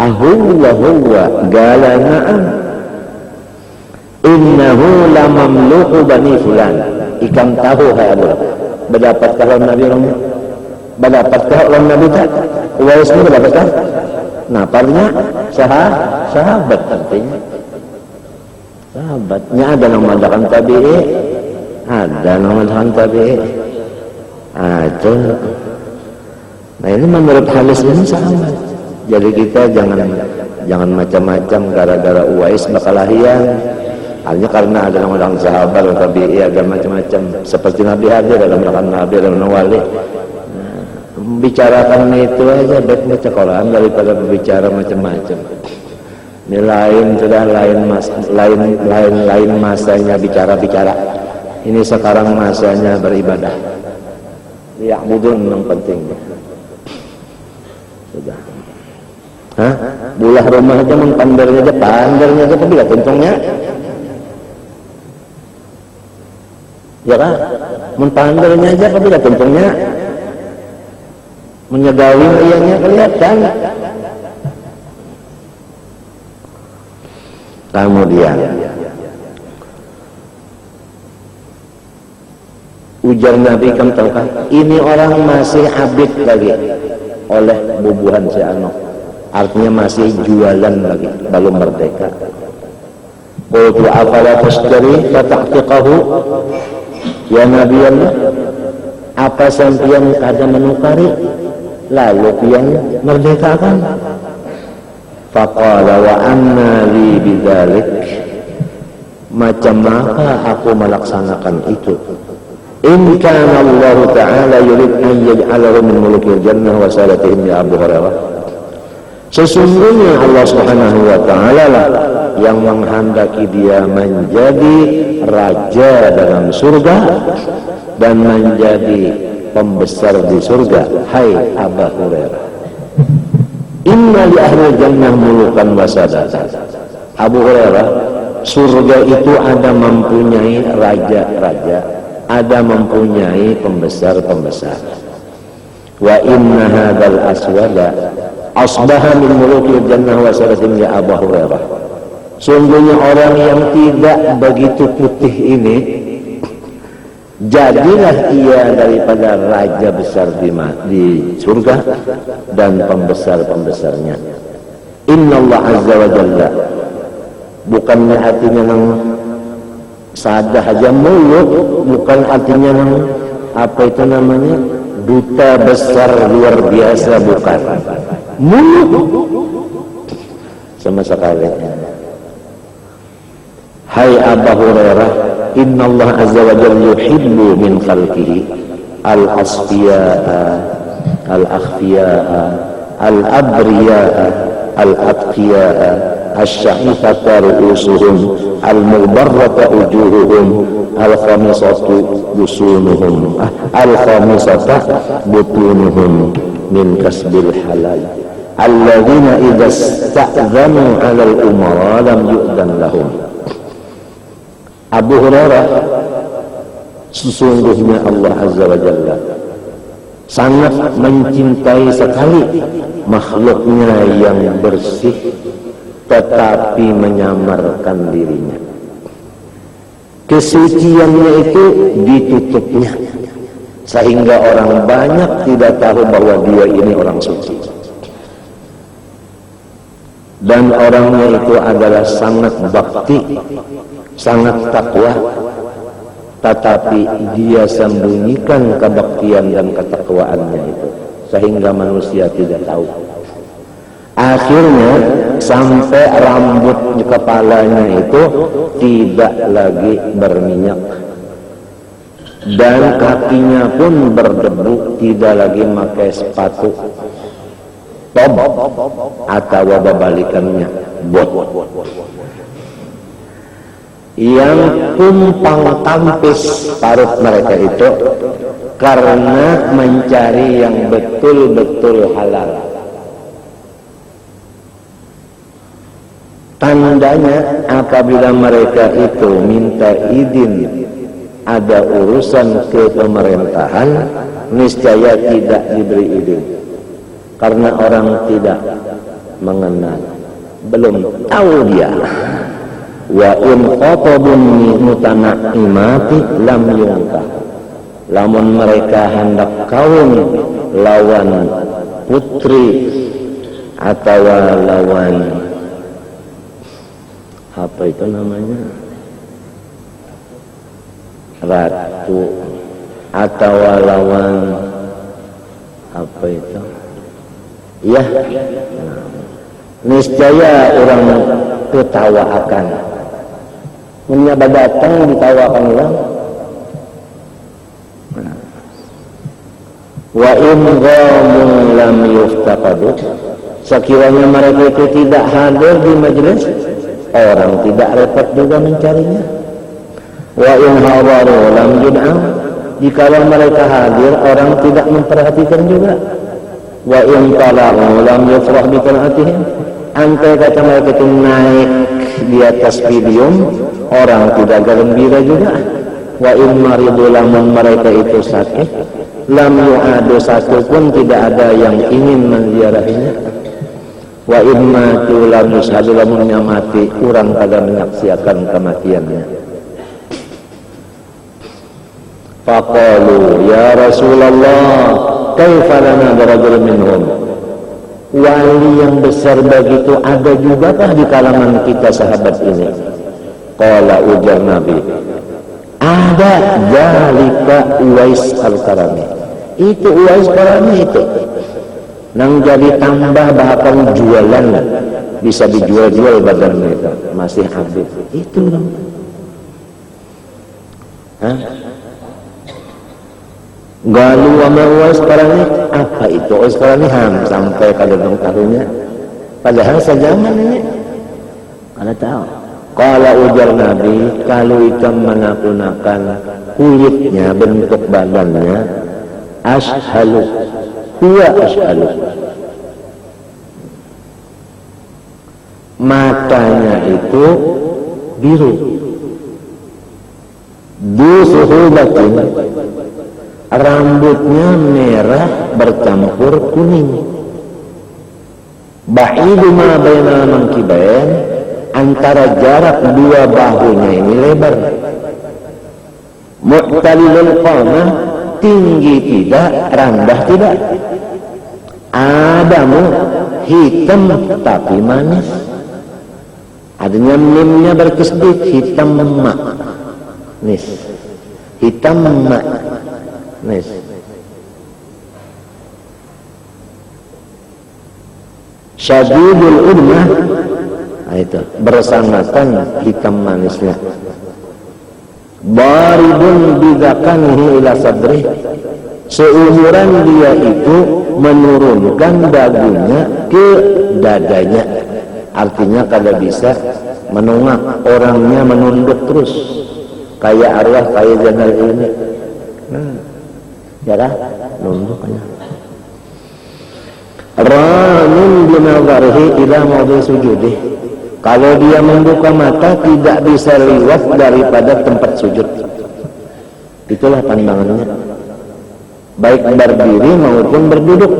Huwa gala na'am, innahu lamamluku bani fulan, ikan tahu hai Abu Hurairah. Berdapatkah lawan Nabi orangnya? Berdapatkah lawan Nabi tak? Uwais ini berdapatkah? Nah, artinya sahabat, artinya sahabatnya. Ada nama mengadakan tabi'i, ada nama mengadakan tabi'i, ada. Nah, ini menurut hadis ini sahabat. Jadi kita jangan macam-macam gara-gara Uwais bakalahian. Hanya karena ada orang sahabat atau tabi'i, ada macam-macam. Seperti Nabi hadir, ada melakukan Nabi, ada wali. Nah, bicarakan itu aja, baik baca Quran daripada berbicara macam-macam. Ini lain sudah lain masanya bicara. Ini sekarang masanya beribadah. Ya'budun yang penting. Sudah. Bulah rumah aja pandarnya aja tapi lihat untungnya. Ya kan? Pandarnya aja tapi lihat untungnya. Menyegawin ianya kelihatan. Kemudian ujar Nabi, kamu tahu kan? Ini orang masih abid lagi oleh bubuhan si Ano. Artinya masih jualan lagi, belum merdeka. Qultu afala tashtari fata'tiqahu, ya Nabi Allah, apa sampian kada menukari lalu pian merdekakan? Faqala wa anna li bidzalik, macam mana aku melaksanakan itu? In kana Allah Ta'ala yurid an yaj'alahu min mulukil jannah wa salatihim ya Abu Hurairah. Sesungguhnya Allah Subhanahu wa Ta'ala lah yang menghendaki dia menjadi raja dalam surga dan menjadi pembesar di surga. Hai Abu Hurairah, inna li ahli jannah mulukan wa sadatan. Abu Hurairah, surga itu ada mempunyai raja-raja, ada mempunyai pembesar-pembesar. Wa inna hadzal aswada asbaha min mulukil jannah wa sadatin ya Abu Hurairah. Sungguhnya orang yang tidak begitu putih ini jadilah ia daripada raja besar di surga dan pembesar-pembesarnya. Innallaha azza wa jalla, bukannya artinya nang sadah aja mulut, bukan artinya nang apa itu namanya duta besar luar biasa, bukan mulut sama sekali. Hai Abu Hurairah, innallaha azza wa jalla yuhibbu min khalqihi al-asfiya'a al-akhfiya'a al-abriya'a al-atqiya'a asy-sya'ifata ru'usuhum al-mubarrata ujuhuhum al-khamisatu busunuhum al-khamisata butunuhum min kasbil halal alladzina idza sta'dzanu 'alal umara lam yu'dan lahum. Abu Hurairah, sesungguhnya Allah Azza wa Jalla sangat mencintai sekali makhluknya yang bersih tetapi menyamarkan dirinya. Kesuciannya itu ditutupnya sehingga orang banyak tidak tahu bahwa dia ini orang suci. Dan orangnya itu adalah sangat bakti, sangat takwa, tetapi dia sembunyikan kebaktian dan ketakwaannya itu sehingga manusia tidak tahu. Akhirnya sampai rambut kepalanya itu tidak lagi berminyak dan kakinya pun berdebu, tidak lagi pakai sepatu tob atau babalikannya bot. Yang tumpang tampis parut mereka itu karena mencari yang betul-betul halal. Tandanya apabila mereka itu minta izin ada urusan ke pemerintahan, niscaya tidak diberi izin karena orang tidak mengenal, belum tahu dia. Wa in khatabun mutana'imati lam yungkah. Lamun mereka hendak kawin lawan putri atau lawan apa itu namanya ratu atau lawan apa itu ya, niscaya orang ketawa akan menyapa datang ditawakan orang. Wa in ghamun lam yuftaqadu, sekiranya mereka itu tidak hadir di majelis, orang tidak repot juga mencarinya. Wa in hadaru lam yud'am, jika mereka hadir orang tidak memperhatikan juga. Wa in talaqu lam yufrah bi qanaatihim, andai kata mereka itu naik di atas podium, orang tidak gembira juga. Wa in maridu, lamun mereka itu sakit, lam yu'adu, satu pun tidak ada yang ingin menziarahinya. Wa in matu lam yushadu, lamunnya mati, kurang pada menyaksikan kematiannya. Faqalu ya Rasulullah, kaifa lana birajul minhum? Wali yang besar begitu ada jugakah di kalangan kita sahabat ini? Qala, ujar Nabi, ada, zalika Uwais al-Qarani. Itu Uwais al-Qarani itu nang jadi tambah bahkan jualan, bisa dijual-jual badannya itu masih habis itu dong. Galu wa ma wasqarani, apa itu wasqarani? Sampai kada dong tahunya. Padahal sejaman ini. Kada tahu. Kalau ujar Nabi, kalau ikan menggunakan kulitnya, bentuk badannya, ashalu, huwa ashalu. Matanya itu biru. Dusuhubatin, rambutnya merah bercampur kuning. Ba'idu ma bainal mankibain, antara jarak dua bahunya ini lebar. Mu'talilul qamah, tinggi tidak, rendah tidak. Adamu, hitam tapi manis. Adanya mimnya berkesdit, hitam mak. Nis, hitam mak. Nis. Syadidul udmah, nah itu bersangatan hitam manisnya. Baribun bidakanihi ila sadri, seumuran dia itu menurunkan dagunya ke dadanya. Artinya kada bisa menungak, orangnya menunduk terus kayak arwah, kayak jenal ini. Ya lah, nunduknya. Ramin binawarihi ila maudhi sujudih, kalau dia membuka mata tidak bisa liwat daripada tempat sujud. Itulah pandangannya, baik berdiri maupun berduduk.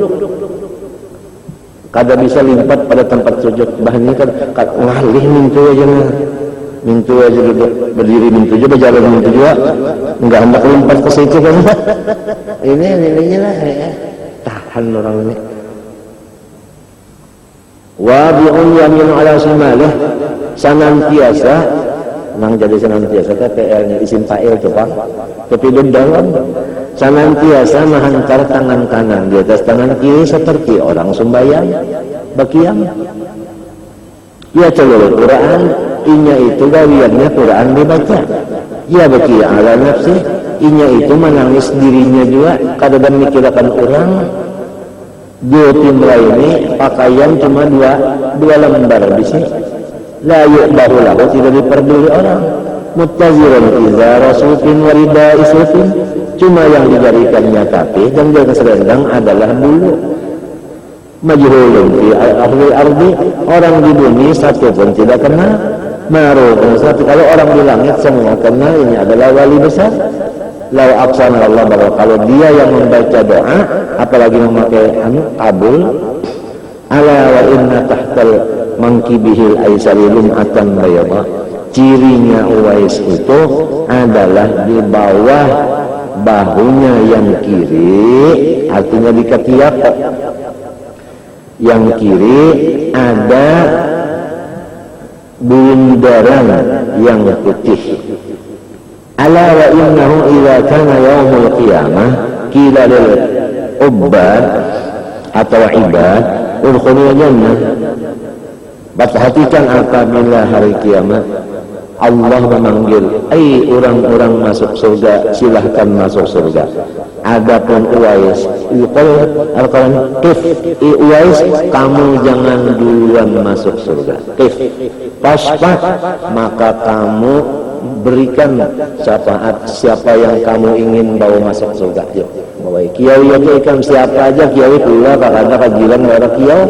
Kada bisa limpat pada tempat sujud. Bahannya kan ngalih mintu aja duduk, berdiri mintu aja, berjalan mintu juga, enggak hendak limpat ke situ kan. Ini nilainya lah ya. Tahan orang ini. Wabi'un yamin ala shimalih, senantiasa nang jadi senantiasa PL-nya isim fa'il itu Pak, tapi dalam senantiasa menghantar tangan kanan di atas tangan kiri seperti orang sembahyang bakiam. Ya celul Quran, inya itu gawiannya Quran dibaca. Ya bakia ala nafsi, inya itu menangis dirinya juga, kadang mikirkan orang. Dua timra ini pakaian cuma dua lembar bisi. La yu'bahu lahu, tidak diperduli orang. Muttaziran izara sufin warida isufin, cuma yang dijadikannya tapi dan yang selendang adalah bulu. Majhulun fi ahli ardi, orang di bumi satu pun tidak kenal. Ma'rufun, satu kalau orang di langit semua kenal ini adalah wali besar. Lau aqsana Allah, bahwa kalau dia yang membaca doa apalagi memakai kabul, ala wa inna tahtal mankibihil aisari lum'atan bayadha, cirinya Uwais itu adalah di bawah bahunya yang kiri, artinya di ketiak yang kiri ada bundaran yang putih. Ala wa innahu idza kana yaumul qiyamah qila lil ubbad atau ibad udkhulul jannah. Perhatikan apabila hari kiamat Allah memanggil, orang-orang masuk surga, silahkan masuk surga. Adapun Uwais, Al-Quran, Uwais, kamu jangan duluan masuk surga. Paspat, maka kamu berikan syafaat siapa yang kamu ingin bawa masuk surga. Yuk, bawa kiai aja ikan siapa aja kiai pula kakak kajilan merah kiai.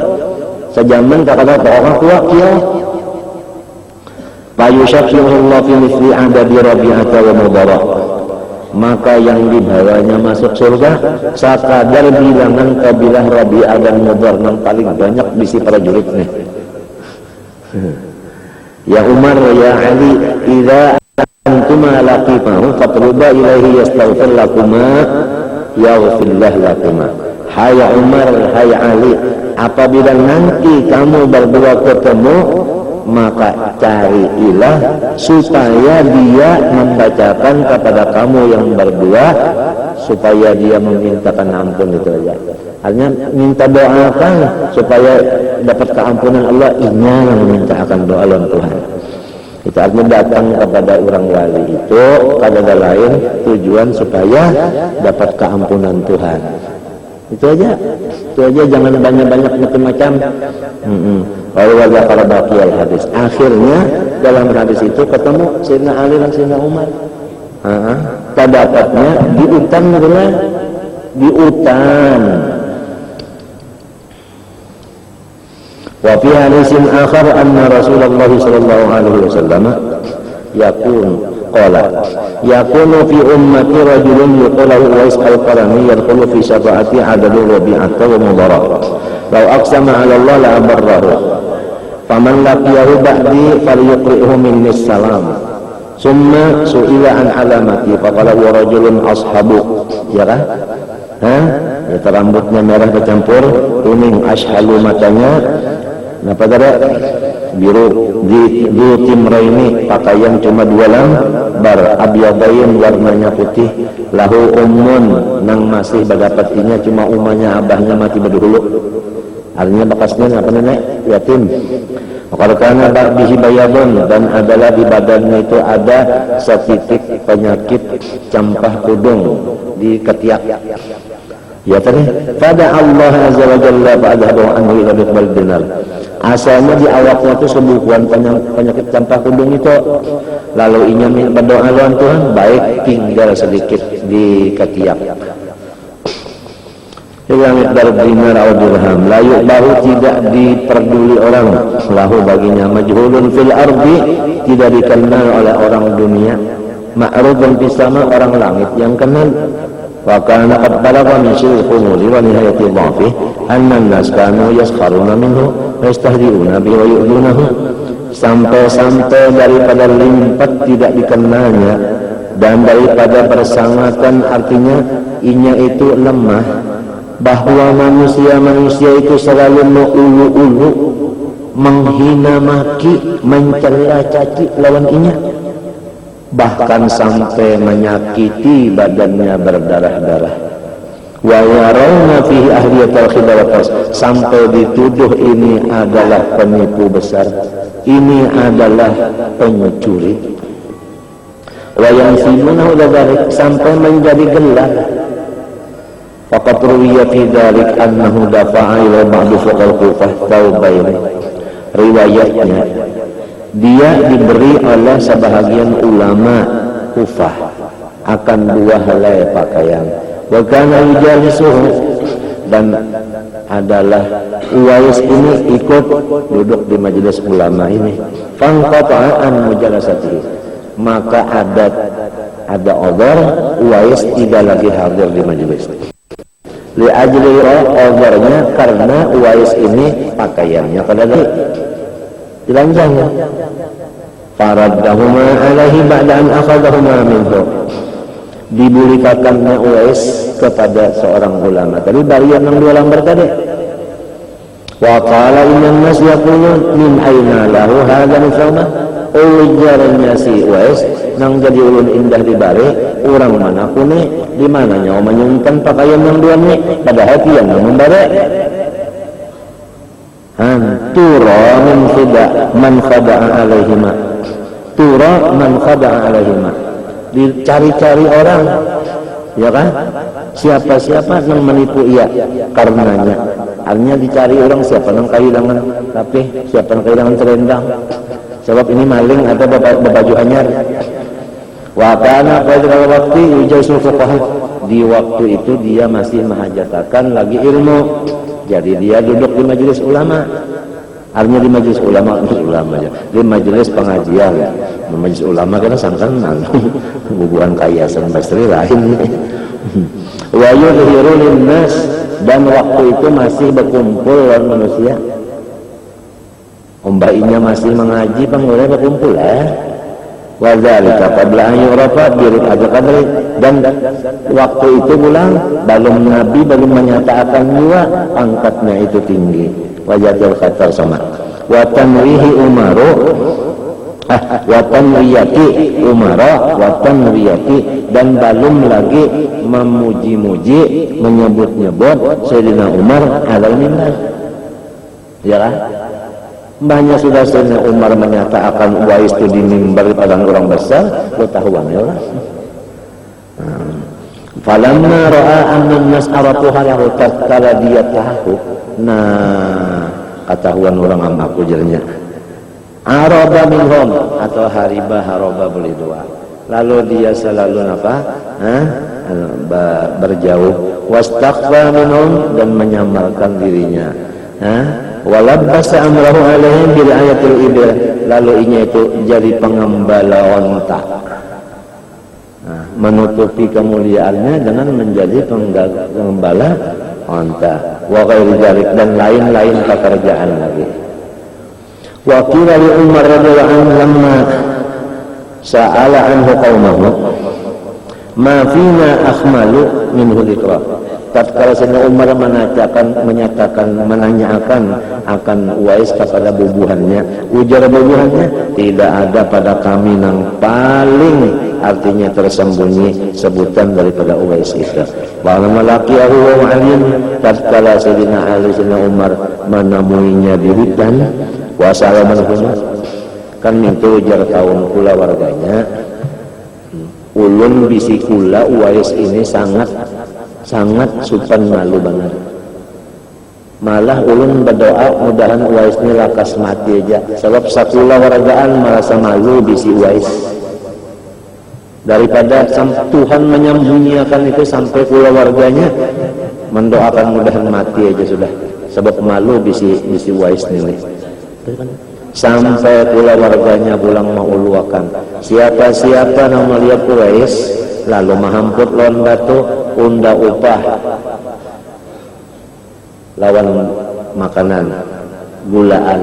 Sejaman kakak orang tua kiai. Fayushafi'ullah fi mithli adadi Rabi'ata wa Mudara, maka yang dibawanya masuk surga sakadar bilangan kabilah Rabi'ah dan Mudar yang paling banyak bisi prajuritnya. Ya Umar, ya Ali, idza antuma laqifahu fatruba ilaihi yastaghfir lakuma yaghfirlah lakuma. Hai Umar, hai Ali, apabila nanti kamu berdua ketemu, maka carilah supaya dia membacakan kepada kamu yang berdua, supaya dia memintakan ampun. Itu aja. Artinya minta doakan supaya dapat keampunan Allah. Ini yang memintakan doa lawan Tuhan. Itu artinya datang kepada orang wali itu kada lain tujuan supaya dapat keampunan Tuhan. Itu aja jangan banyak-banyak macam-macam. Lalu wajah para bakiyal hadis. Akhirnya dalam hadis itu ketemu Sayyidina Ali dan Sayyidina Umar. Terdapatnya di hutan benar, di hutan. Wa fi hadisin akhar anna Rasulullah sallallahu alaihi wasallam yakunu fi ummati rajulun yuqalu Uwais al-Qarani yadkhulu fi syafa'ati adadu Rabi'ah wa Mudhara law aqsama 'ala Allah la abarrahu faman laqiyahu ba'di falyuqri'hu minni salam summa su'ila an alamati faqala wa rajulun ashabu ya kan ya rambutnya merah bercampur kuning ashalu matanya kenapa tadi biru di timraini pakaian cuma 2 lembar abyadain warnanya putih lahu ummun nang masih berdapatnya cuma umahnya abahnya mati berdahulu artinya bekasnya apa nenek yatim kalau karena bihi bayadun dan adalah di badannya itu ada setitik penyakit campah kudung di ketiak ya tadi pada Allah azza wa jalla fa'adhabu anhu ila biqbal dinar asalnya di awaknya itu sembuhan penyakit campah kudung itu lalu inya berdoa lawan Tuhan baik tinggal sedikit di ketiak yang miqdar dinar atau dirham layu bahu tidak diperduli orang lahu baginya majhulun fil ardi tidak dikenal oleh orang dunia ma'rudun fis sama orang langit yang kenal wa kana qad balagha min syirri khumuli wa nihayati dhafi anna an-nas kanu yaskharuna minhu wa yastahzi'una bihi wa yu'dunahu sampai daripada limpat tidak dikenalnya dan daripada bersangatan artinya inya itu lemah bahwa manusia itu selalu mengulu-ulu menghina maki mencela caci lawan inya bahkan sampai menyakiti badannya berdarah-darah wa yarawna fihi ahliyatal khidawatas sampai dituduh ini adalah penipu besar ini adalah pencuri wa yansibunahu dzalik sampai menjadi gelar faqad ruwiya fi dzalik annahu dafa'a ila ba'd fuqaha Kufah taubain riwayatnya dia diberi oleh sebahagian ulama Kufah akan 2 helai pakaian wa kana yujalisuhu dan adalah Uwais ini ikut duduk di majelis ulama ini fanqata'a an mujalasatihi maka ada odor Uwais tidak lagi hadir di majelis li ajli odornya karena Uwais ini pakaiannya pada dilanjangnya faraddahuma alaihi ba'da an akhadahuma minhu dibulikakannya Uwais kepada seorang ulama tadi barian yang 2 lembar tadi wa qala innan nas yaqulun min aina lahu hadha al-thawma ujarnya si Uwais nang jadi ulun indah di bari orang mana kune di mananya menyimpan pakaian yang 2 ni padahal dia yang membari tura man khada'a alaihima tura man khada'a alaihima dicari-cari orang ya kan siapa-siapa yang menipu ia karenanya artinya dicari orang siapa yang kehilangan tapi siapa yang kehilangan selendang sebab ini maling atau baju anyar wa kana pada waktu yujasul fuqaha di waktu itu dia masih menghajatakan lagi ilmu jadi dia duduk di majelis ulama artinya di majelis ulama aja di majelis pengajian di majelis ulama karena sangkan hubungan kaya sampai istri lain wa yudhiru linnas dan waktu itu masih berkumpul orang manusia ombainya masih mengaji pengulai berkumpul wa dzalika qabla an yurafa birid al-qadri dan waktu itu pulang belum Nabi belum menyatakan juga pangkatnya itu tinggi wajatul khatar sama wa tanwihi umaru wa tanwiyati umara wa tanwiyati dan belum lagi memuji-muji menyebut-nyebut Sayyidina Umar alal mimbar ya kan Mbahnya sudah Sayyidina Umar menyatakan Uwais itu di mimbar padang orang besar, lo tahuan ya lah. Falamma ra'a anna an-nas arafuha lahu tatkala dia tahu. Nah, ketahuan orang am aku jernya. Araba minhum atau hariba haraba boleh dua. Lalu dia selalu apa? Berjauh. Wastaghfa minhum dan menyamarkan dirinya. Walabbasa amrahu alaihim bil ayatil ibil. Lalu inya itu jadi pengembala onta. Menutupi kemuliaannya dengan menjadi pengembala onta. Wa ghairi dzalik dan lain-lain pekerjaan lagi. Wa qila li Umar radhiyallahu anhu lamma sa'ala anhu qaumahu ma fina akhmalu minhu dzikra. Tatkala Sayyidina Umar menanyakan akan Uwais kepada bubuhannya, ujar bubuhannya, tidak ada pada kami yang paling artinya tersembunyi sebutan daripada Uwais itu. Wa malaqiyahu wa alim, tatkala Sayyidina Ali Sayyidina Umar menemuinya di hutan, wa salamanhuma kan mintu ujar kaum kula warganya, ulun bisi kula Uwais ini sangat supan malu banget. Malah ulun berdoa mudahan Uwais ini lakas mati aja, sebab sakula wargaan merasa malu bisi Uwais daripada Tuhan menyembunyikan itu sampai kula warganya mendoakan mudahan mati aja sudah, sebab malu bisi Uwais ini. Sampai kula warganya pulang mauluakan siapa-siapa yang melihat Uwais lalu mahamput lawan batu unda upah lawan makanan gulaan.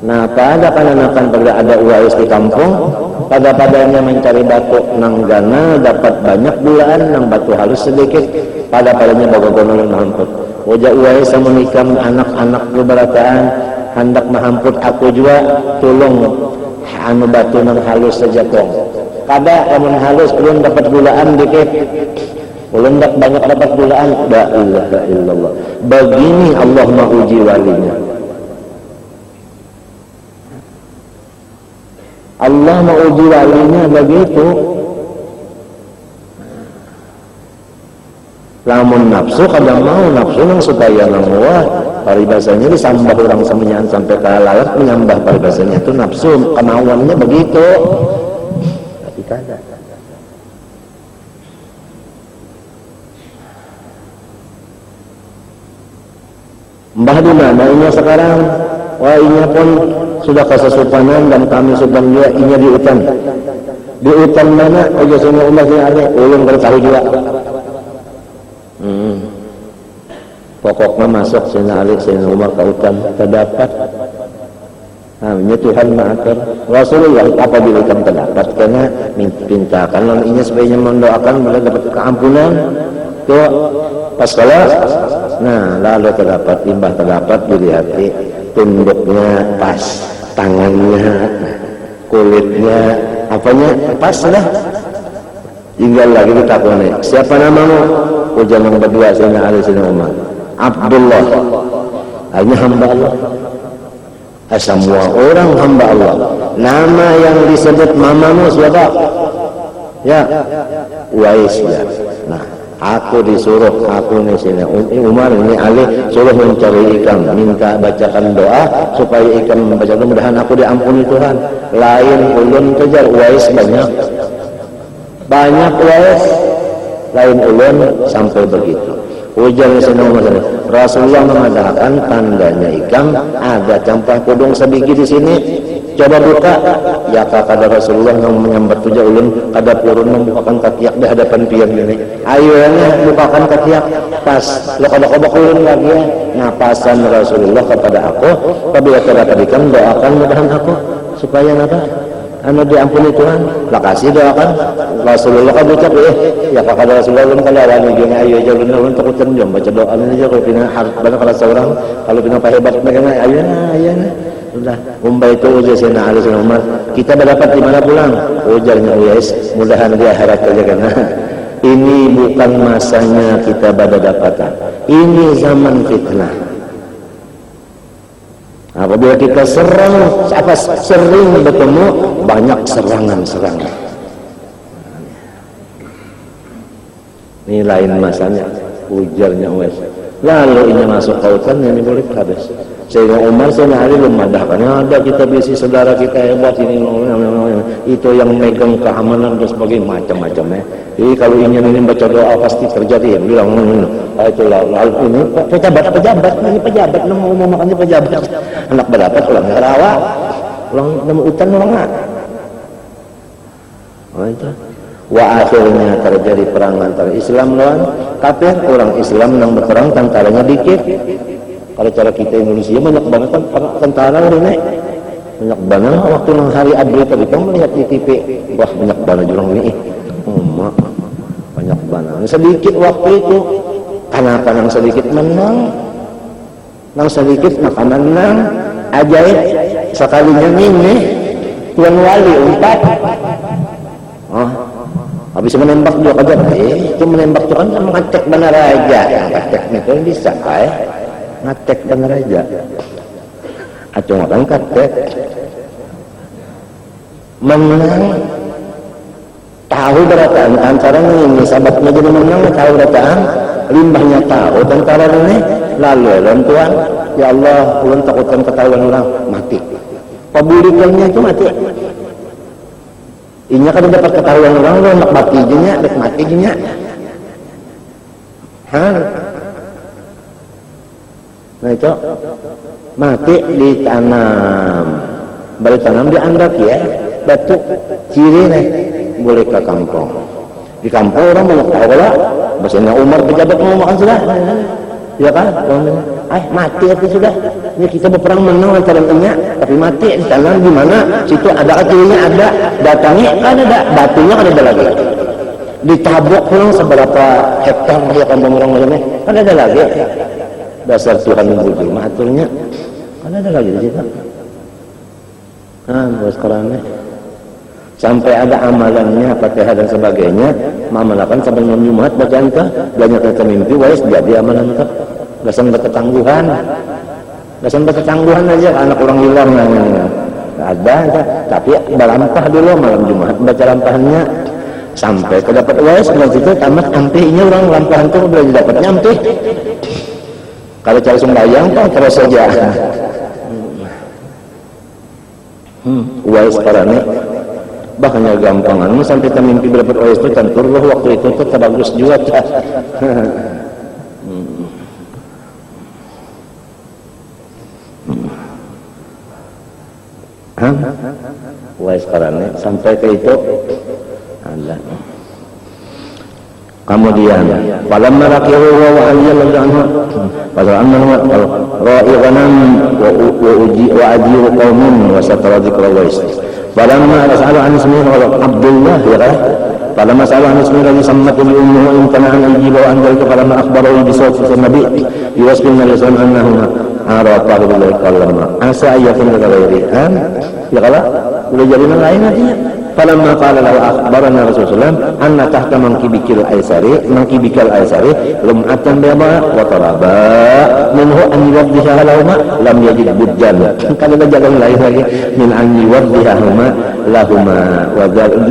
Nah pada kananakan pada ada Uwais di kampung, pada-padanya mencari batu nang gana dapat banyak gulaan, nang batu halus sedikit, pada-padanya bagogonon mahamput. Wajah Uwais sama nikam anak-anak berataan hendak mahamput aku juga tolong anu batu nang halus saja kong. Kada kamu halus belum dapat gulaan dikit, belum banyak dapat gulaan. La ilaha illallah. Begini Allah menguji walinya. Allah menguji walinya begitu. Lamun nafsu kadang mau nafsu nang supaya nang wah paribasanya disambah orang semenyan sampai ke lalat menyambah paribasanya itu nafsu kemauannya begitu. Tapi kada. Mbah di mana inya sekarang? Wah inya pun sudah kesesupanan dan kami supan dia inya di hutan. Di hutan mana? Ojo semua umat yang ada. Ulun bertahu juga. Pokoknya masuk Sayyidina Ali Sayyidina Umar ke hutan terdapat. Namanya Tuhan maafkan Rasulullah apabila ikan terdapat karena pintakan lalu inya sebaiknya mendoakan boleh dapat keampunan. Tuh pas kalau nah lalu terdapat limbah terdapat dilihat tunduknya pas, tangannya, kulitnya, apanya pas lah. Tinggal lagi kita kone. Siapa namamu? Ujar yang berdua Sayyidina Ali Sayyidina Umar. Abdullah. Hanya hamba Allah. Semua orang hamba Allah. Nama yang disebut mamamu siapa? Ya, Uwais ya. Nah, aku disuruh, aku nih sini Umar ini Ali suruh mencari ikan, minta bacakan doa supaya ikan membaca mudahan aku diampuni Tuhan. Lain ulun kejar Uwais banyak Uwais, lain ulun sampai begitu. Ujar Sayyidina Umar, Rasulullah mengatakan tandanya ikan ada campur kudung sedikit di sini. Coba buka, ya kata Rasulullah yang menyambat tujuh ulun kada purun membukakan katiak di hadapan piang ini. Ayonya bukakan katiak pas lo kada kobok ulun lagi ya. Napasan Rasulullah kepada aku, apabila terdapat ikan doakan mudahan aku supaya apa? Anu diampuni Tuhan. Makasih doakan. Rasulullah kan ucap ya kata Rasulullah ulun kada wani gini ayo aja ulun takutan jom baca doa aja kalau pina harap banyak kalau seorang kalau pina pahebat bagaimana ayeuna. Sudah, itu ujar Sayyidina Ali Sayyidina Umar. Kita berdapat di mana pulang? Ujarnya Uwais, mudahan dia harap saja karena ini bukan masanya kita berdapat. Ini zaman fitnah. Apabila kita sering bertemu, banyak serangan-serangan. Ini lain masanya, ujarnya Uwais. Lalu ini masuk kautan yang boleh habis. Sehingga Umar senari memadahkan, ada kita bisi saudara kita hebat ini, itu yang megang keamanan dan sebagainya macam-macam ya. Jadi kalau ingin ini baca doa pasti terjadi. Bilang itulah lalu ini pejabat ini pejabat mau makannya pejabat. Anak berdapat ulang Rawa, ulang nemu hutan ulang nggak? Oh itu. Wa akhirnya terjadi perang antara Islam lawan kafir. Orang Islam yang berperang tentaranya dikit. Kalau cara kita Indonesia banyak banget kan tentara ini. Banyak banget waktu hari Adri tadi kan melihat di TV. Wah banyak banget jurang ini. Banyak banget. Sedikit waktu itu anak-anak sedikit menang. Nang sedikit makanan menang. Ajaib sekalinya ini Tuan Wali umpat. Oh, habis menembak juga aja. Itu menembak itu kan mengacek benar aja. Ngacek itu bisa ngacek benar aja. Acung orang ngacek menang. Tahu berataan antara ini sahabatnya jadi menang tahu berataan limbahnya tahu tentara ini lalu Tuhan ya Allah ulun takutkan ketahuan orang mati pebulikannya itu mati inya kan dapat ketahuan orang lu nak mati jinya dek mati jinya nah itu mati ditanam balik tanam diandak ya batu ciri nih boleh ke kampung. Di kampung orang banyak tahu lah. Bahasanya Umar pejabat mau makan sudah. Ya kan? Mati itu sudah. Ini kita berperang menang antara dunia, tapi mati di sana di mana? Situ ada katunya ada, datangi kan ada, batunya kan ada lagi. Ditabok pulang seberapa hektar ya kampung orang lainnya kan ada lagi. Dasar Tuhan yang bujur maturnya kan ada lagi di situ. Bos korannya. Sampai ada amalannya, Fatihah dan sebagainya, mamalakan sampai malam Jumat bacaan ke, banyak yang mimpi, wais jadi amalan ke, gasan berketangguhan aja, anak orang hilang ada, tapi balampah dulu malam Jumat baca lampahannya, sampai ke dapat wais, berarti itu tamat ampihnya orang lampahan itu boleh didapatnya ampih. Kalau cari sembahyang kan terus saja. Wais karena bahkan gampangan sampai kita mimpi berdapat wais itu tentu roh waktu itu tuh bagus juga wais karena sampai ke itu ada kemudian falamma raqihu wa aliyallahu anhu padahal annahu ra'i ghanam wa ajiru qaumin wa satara dzikra wais. Falamma sa'ala an ismihi Abdullah ya kan? Falamma sa'ala an ismihi alladhi sammat li ummuhu in kana an yujiba wa anzalika falamma akhbarahu bi sawti nabi yuwasbil lisan annahu arafahu bil kalama asa ayatun ghairi ya kala udah jadi lain artinya. Falamma qala lahu akhbarana Rasulullah anna tahta mankibikal aisari lum'atan bayda wa taraba minhu an yuwaddiha lahuma lam yajid buddan kalau ada jalan lain lagi min an yuwaddiha lahuma wa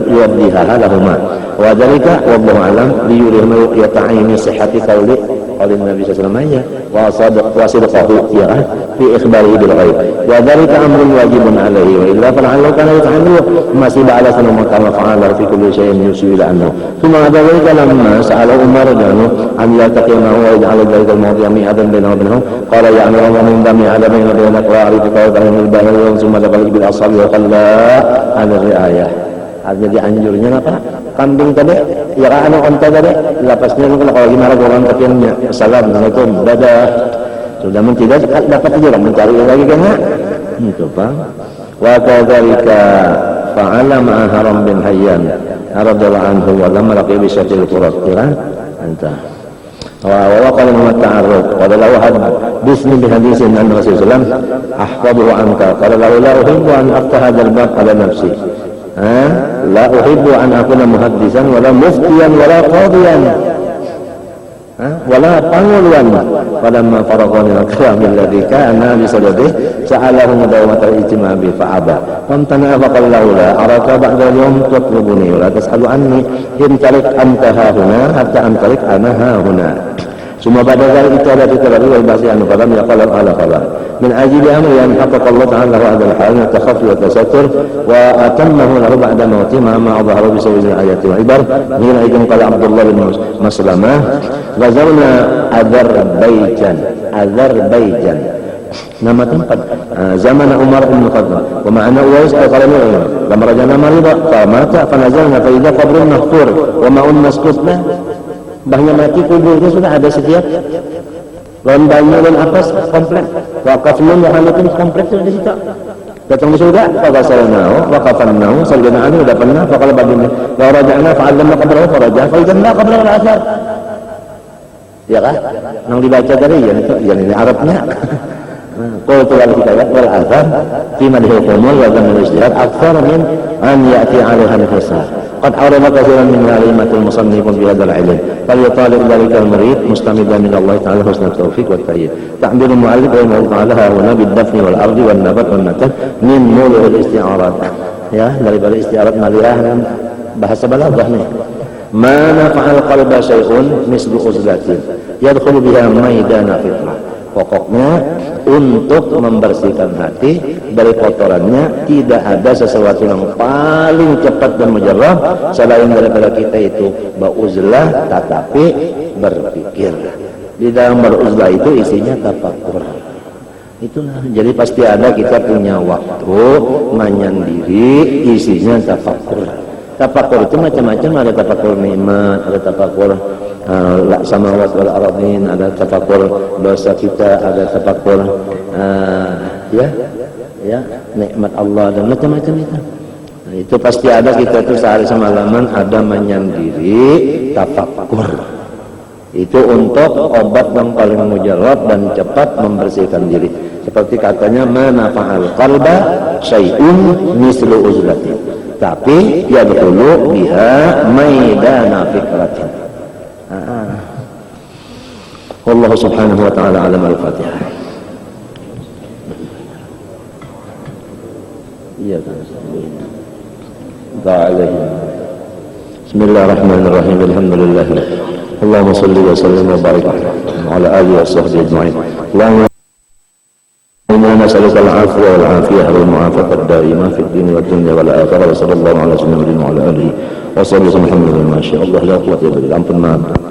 yuwaddiha lahuma wa dzalika wallahu alam liyurimu yata'ini sihhati qawli Nabi sallallahu alaihi wasallam wa sidqahu ya fi ikhbarihi bil ghaib wa dzalika amrun wajibun alaihi wa illa fala'allahu kana yata'allu masih ba'ala sanama kama fa'ala fi kulli shay'in yusilu anhu thumma dzalika lamma sa'ala Umar radhiyallahu an yaltaqimahu wa yaj'ala dzalika al-mawdi'a mi'adan bainahu wa bainahum qala ya amira wa min dami 'ala baina bainaka wa arifu qawlan al-bahri wa thumma dabal bil asal wa qalla ala riayah. Jadi anjurnya apa? Kambing tadi, ya kan onta tadi, lapasnya kalau gimana orang kakiannya, assalamualaikum, dadah. Sudah tidak dapat juga mencari lagi kan? Itu Pak. Wa kadzalika fa'ala ma'a Haram bin Hayyan radhiyallahu anhu wa lamma laqiya bi syatil qurat ya anta. Wa qala Muhammad ta'arruf qala lahu bismi bi haditsin an Rasulullah ahfaduhu anka qala lahu la uhibbu an aftaha al-bab ala nafsi. La uhibbu an akuna muhaddisan wala muftiyan wala qadiyan. wala panguluan falamma faragha min al-kalam alladhi kana bi sadadihi sa'alahu mudawamata al-ijtima' bi fa'aba famtana faqala la araka ba'da al-yawm tatlubuni wa la tas'alu anni intalik anta hahuna hatta antalik ana hahuna summa ba'da dzalika itara tarabi wa ba'si an qalam yaqala ala qala min ajli amri an haqqaqa Allah ta'ala wa hadha al-hal takhaffu wa tasattur wa atammahu lahu ba'da mawti ma adhara bi sawzi ayati wa ibar min aidin qala Abdullah bin Maslamah ghazawna Azerbaijan nama tempat zaman Umar bin Khattab wa ma'ana Uwais al-Qarni lama rajana marida fa mata fa nazalna fa idza qabrun mahfur wa ma'un maskutna bahnya mati kuburnya sudah ada setiap lombanya dan atas komplit wakafnya yang komplit sudah di situ datang di surga fagasalnahu waqafannahu sallallahu alaihi udah pernah faqala badina wa raja'na fa'allamna qabrahu faraja fa idzanna qabla al-athar ya kan yang dibaca tadi ya ini Arabnya qultu wal kitab wal athar fi madhil qumul wa zaman al-ijtihad akthar min an ya'ti 'alaiha al-hisab قد عرض كثيرا من علامة المصنف في هذا العلم فليطالب ذلك المريد مستمدا من الله تعالى حسن التوفيق والتأييد تعبير المؤلف رحمه الله تعالى هنا بالدفن والأرض والنبات والنتن من موضوع الاستعارات ya daripada istiarat maliyah dan bahasa balaghah nih ma nafa'al qalba syai'un mislu uzlatin yadkhulu biha maidana fitrah pokoknya untuk membersihkan hati dari kotorannya tidak ada sesuatu yang paling cepat dan mujarrab selain daripada kita itu beruzlah tetapi berpikir. Di dalam beruzlah itu isinya tafakkur. Itulah jadi pasti ada kita punya waktu menyendiri isinya tafakkur. Tafakkur itu macam-macam, ada tafakkur nikmat, ada tafakkur samawat wal ardhin, ada tafakkur dosa kita, ada tafakkur nikmat Allah dan macam-macam itu. Nah, itu pasti ada kita tuh sehari semalaman ada menyendiri tafakkur. Itu untuk obat yang paling mujarrab dan cepat membersihkan diri. Seperti katanya manafa'al qalba syai'un mislu uzlatin. Tapi yadkhulu biha maidana fikratin. Wallahu subhanahu wa ta'ala alam al-Fatihah. Iya kan. Bismillahirrahmanirrahim. Alhamdulillah. Allahumma salli wa sallim wa barik ala alihi wa sahbihi ajma'in. Allahumma inna nas'aluka al-'afwa wal 'afiyah wal mu'afaqah ad-da'imah fid din wad dunya wal akhirah wa sallallahu ala sayyidina wa ala alihi wa sahbihi Muhammadin ma sha Allah la quwwata illa billah. Ampun maaf.